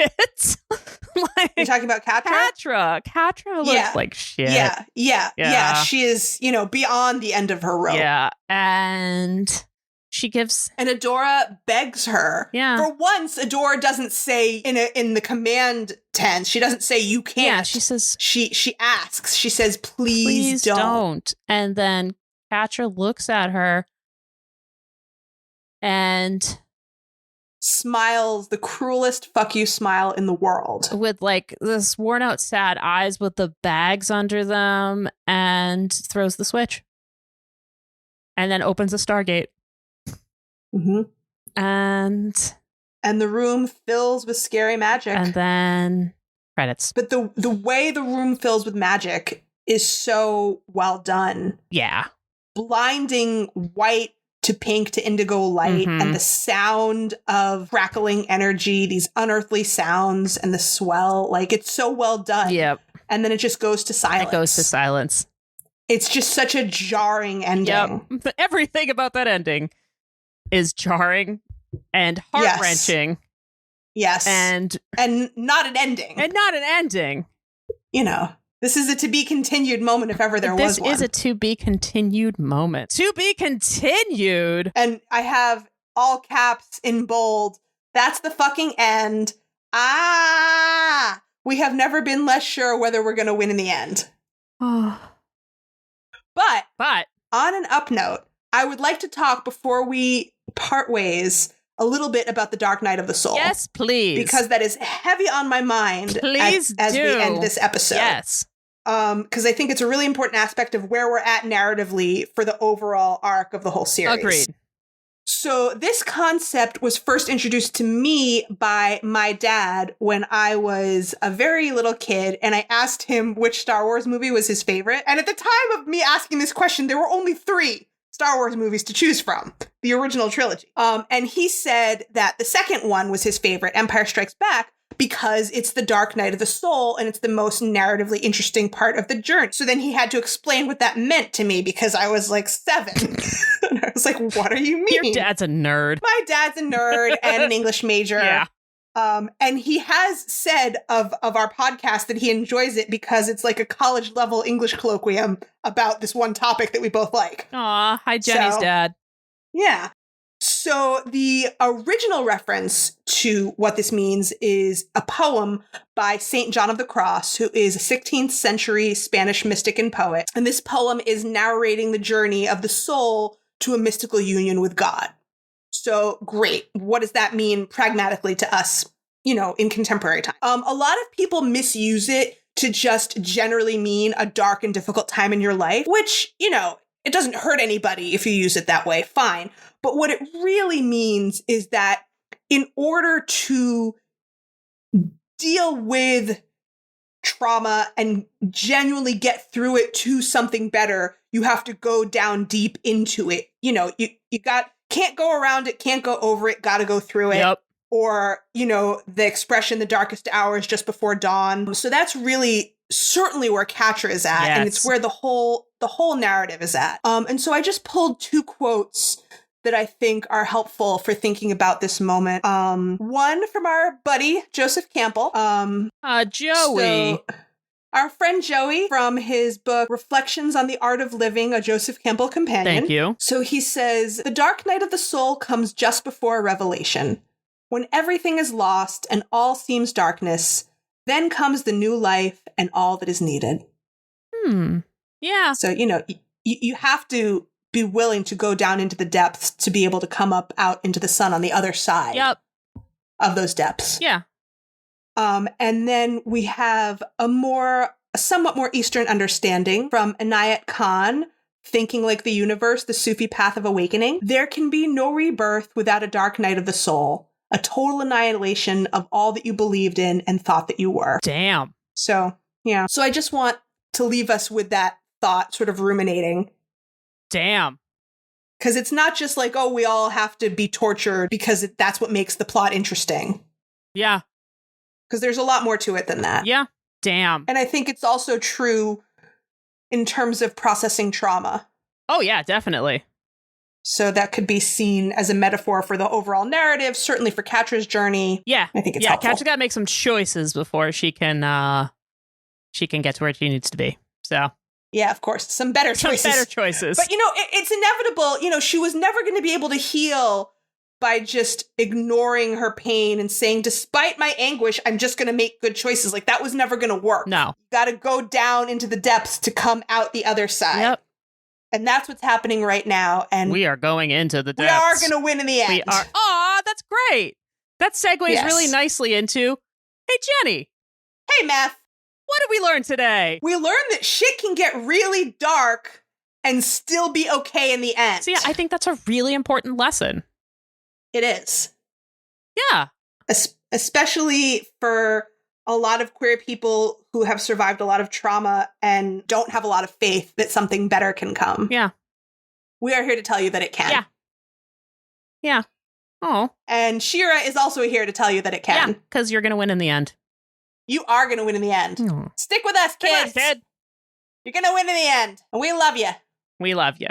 You're talking about Catra? Catra looks like shit. Yeah. She is, beyond the end of her rope. Yeah. And she gives, and Adora begs her. Yeah. For once, Adora doesn't say in the command tense. She doesn't say you can't. Yeah, she says she asks. She says, please don't. And then Catra looks at her and smiles the cruelest fuck you smile in the world. With this worn out sad eyes with the bags under them, and throws the switch. And then opens a Stargate. Mm-hmm. And the room fills with scary magic. And then credits. But the way the room fills with magic is so well done. Yeah. Blinding white to pink to indigo light, and the sound of crackling energy, these unearthly sounds, and the swell. It's so well done. Yep. And then it just goes to silence. It's just such a jarring ending. Yep. But everything about that ending is jarring and heart-wrenching. Yes. And not an ending. This is a to be continued moment if ever there was one. This is a to be continued moment. To be continued. And I have all caps in bold. That's the fucking end. We have never been less sure whether we're going to win in the end. But on an up note, I would like to talk before we part ways a little bit about the Dark Night of the Soul. Yes, please. Because that is heavy on my mind as we end this episode. Yes. Because I think it's a really important aspect of where we're at narratively for the overall arc of the whole series. Agreed. So this concept was first introduced to me by my dad when I was a very little kid, and I asked him which Star Wars movie was his favorite. And at the time of me asking this question, there were only 3 Star Wars movies to choose from, the original trilogy. And he said that the second one was his favorite, Empire Strikes Back, because it's the Dark Night of the Soul and it's the most narratively interesting part of the journey. So then he had to explain what that meant to me because I was 7. And I was like, what do you mean? Your dad's a nerd. My dad's a nerd and an English major. Yeah. And he has said of our podcast that he enjoys it because it's like a college level English colloquium about this one topic that we both like. Aw, hi Jenny's dad. Yeah. So the original reference to what this means is a poem by Saint John of the Cross, who is a 16th century Spanish mystic and poet. And this poem is narrating the journey of the soul to a mystical union with God. So great. What does that mean pragmatically to us, in contemporary time? A lot of people misuse it to just generally mean a dark and difficult time in your life, which, it doesn't hurt anybody if you use it that way, fine. But what it really means is that in order to deal with trauma and genuinely get through it to something better, you have to go down deep into it. You know, you can't go around it, can't go over it, gotta go through it. Yep. Or, you know, the expression, the darkest hours just before dawn. So that's really certainly where Catra is at. Yes. And it's where the whole narrative is at. And so I just pulled 2 quotes that I think are helpful for thinking about this moment. One from our buddy, Joseph Campbell. Joey. So, our friend Joey, from his book, Reflections on the Art of Living, a Joseph Campbell companion. Thank you. So he says, the dark night of the soul comes just before a revelation. When everything is lost and all seems darkness, then comes the new life and all that is needed. Yeah. So, you know, you have to be willing to go down into the depths to be able to come up out into the sun on the other side of those depths. Yeah. And then we have a somewhat more Eastern understanding from Inayat Khan, Thinking Like the Universe, the Sufi Path of Awakening. There can be no rebirth without a dark night of the soul, a total annihilation of all that you believed in and thought that you were. Damn. So, yeah. So I just want to leave us with that thought sort of ruminating. Damn. Because it's not just like, oh, we all have to be tortured because that's what makes the plot interesting. Yeah. Because there's a lot more to it than that. Yeah. Damn. And I think it's also true in terms of processing trauma. Oh, yeah, definitely. So that could be seen as a metaphor for the overall narrative, certainly for Catra's journey. Yeah. I think it's helpful. Catra's got to make some choices before she can get to where she needs to be. So. Yeah, of course. Some better choices. But, you know, it's inevitable. You know, she was never going to be able to heal by just ignoring her pain and saying, despite my anguish, I'm just going to make good choices. Like, that was never going to work. No. You got to go down into the depths to come out the other side. Yep. And that's what's happening right now. And we are going into the depths. We are going to win in the end. We are. Aw, that's great. That segues really nicely into, hey, Jenny. Hey, Meth. What did we learn today? We learned that shit can get really dark and still be okay in the end. So yeah, I think that's a really important lesson. It is. Yeah. Especially for a lot of queer people who have survived a lot of trauma and don't have a lot of faith that something better can come. Yeah. We are here to tell you that it can. Yeah. Yeah. Oh. And Shira is also here to tell you that it can. Yeah, because you're going to win in the end. You are going to win in the end. Stick with us, kids. Kid. You're going to win in the end. And we love you. We love you.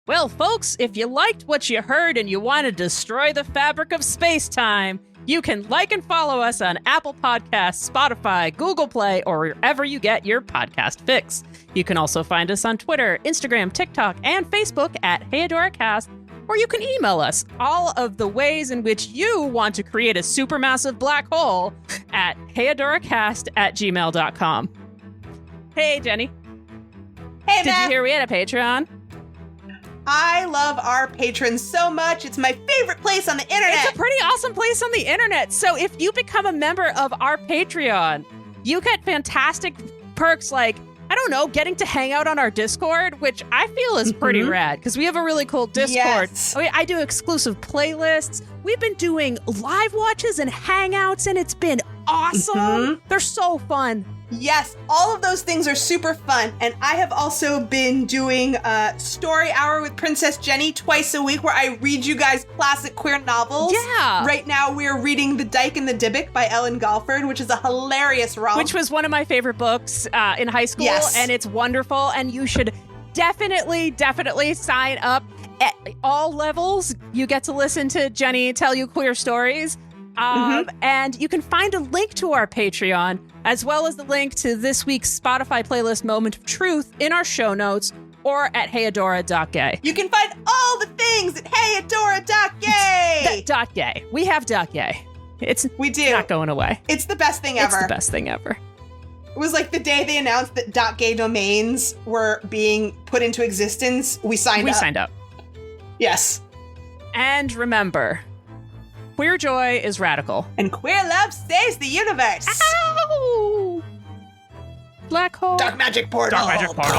Well, folks, if you liked what you heard and you want to destroy the fabric of space-time, you can like and follow us on Apple Podcasts, Spotify, Google Play, or wherever you get your podcast fix. You can also find us on Twitter, Instagram, TikTok, and Facebook at HeyAdoraCast, or you can email us all of the ways in which you want to create a supermassive black hole at heyadoracast@gmail.com. Hey, Jenny. Hey, Did you hear we had a Patreon? I love our patrons so much. It's my favorite place on the internet. It's a pretty awesome place on the internet. So if you become a member of our Patreon, you get fantastic perks like, I don't know, getting to hang out on our Discord, which I feel is pretty rad because we have a really cool Discord. Yes. I do exclusive playlists. We've been doing live watches and hangouts, and it's been awesome. They're so fun. Yes, all of those things are super fun. And I have also been doing a story hour with Princess Jenny twice a week where I read you guys classic queer novels. Yeah. Right now we're reading The Dyke and the Dybbuk by Ellen Galford, which is a hilarious romp. Which was one of my favorite books in high school. Yes. And it's wonderful. And you should definitely sign up at all levels. You get to listen to Jenny tell you queer stories. And you can find a link to our Patreon, as well as the link to this week's Spotify playlist Moment of Truth in our show notes or at heyadora.gay. You can find all the things at heyadora.gay. .gay. We have .gay. We do. Not going away. It's the best thing ever. It's the best thing ever. It was like the day they announced that .gay domains were being put into existence, we signed up. Yes. And remember, queer joy is radical. And queer love saves the universe. Ow! Black hole. Dark magic portal. Dark magic portal.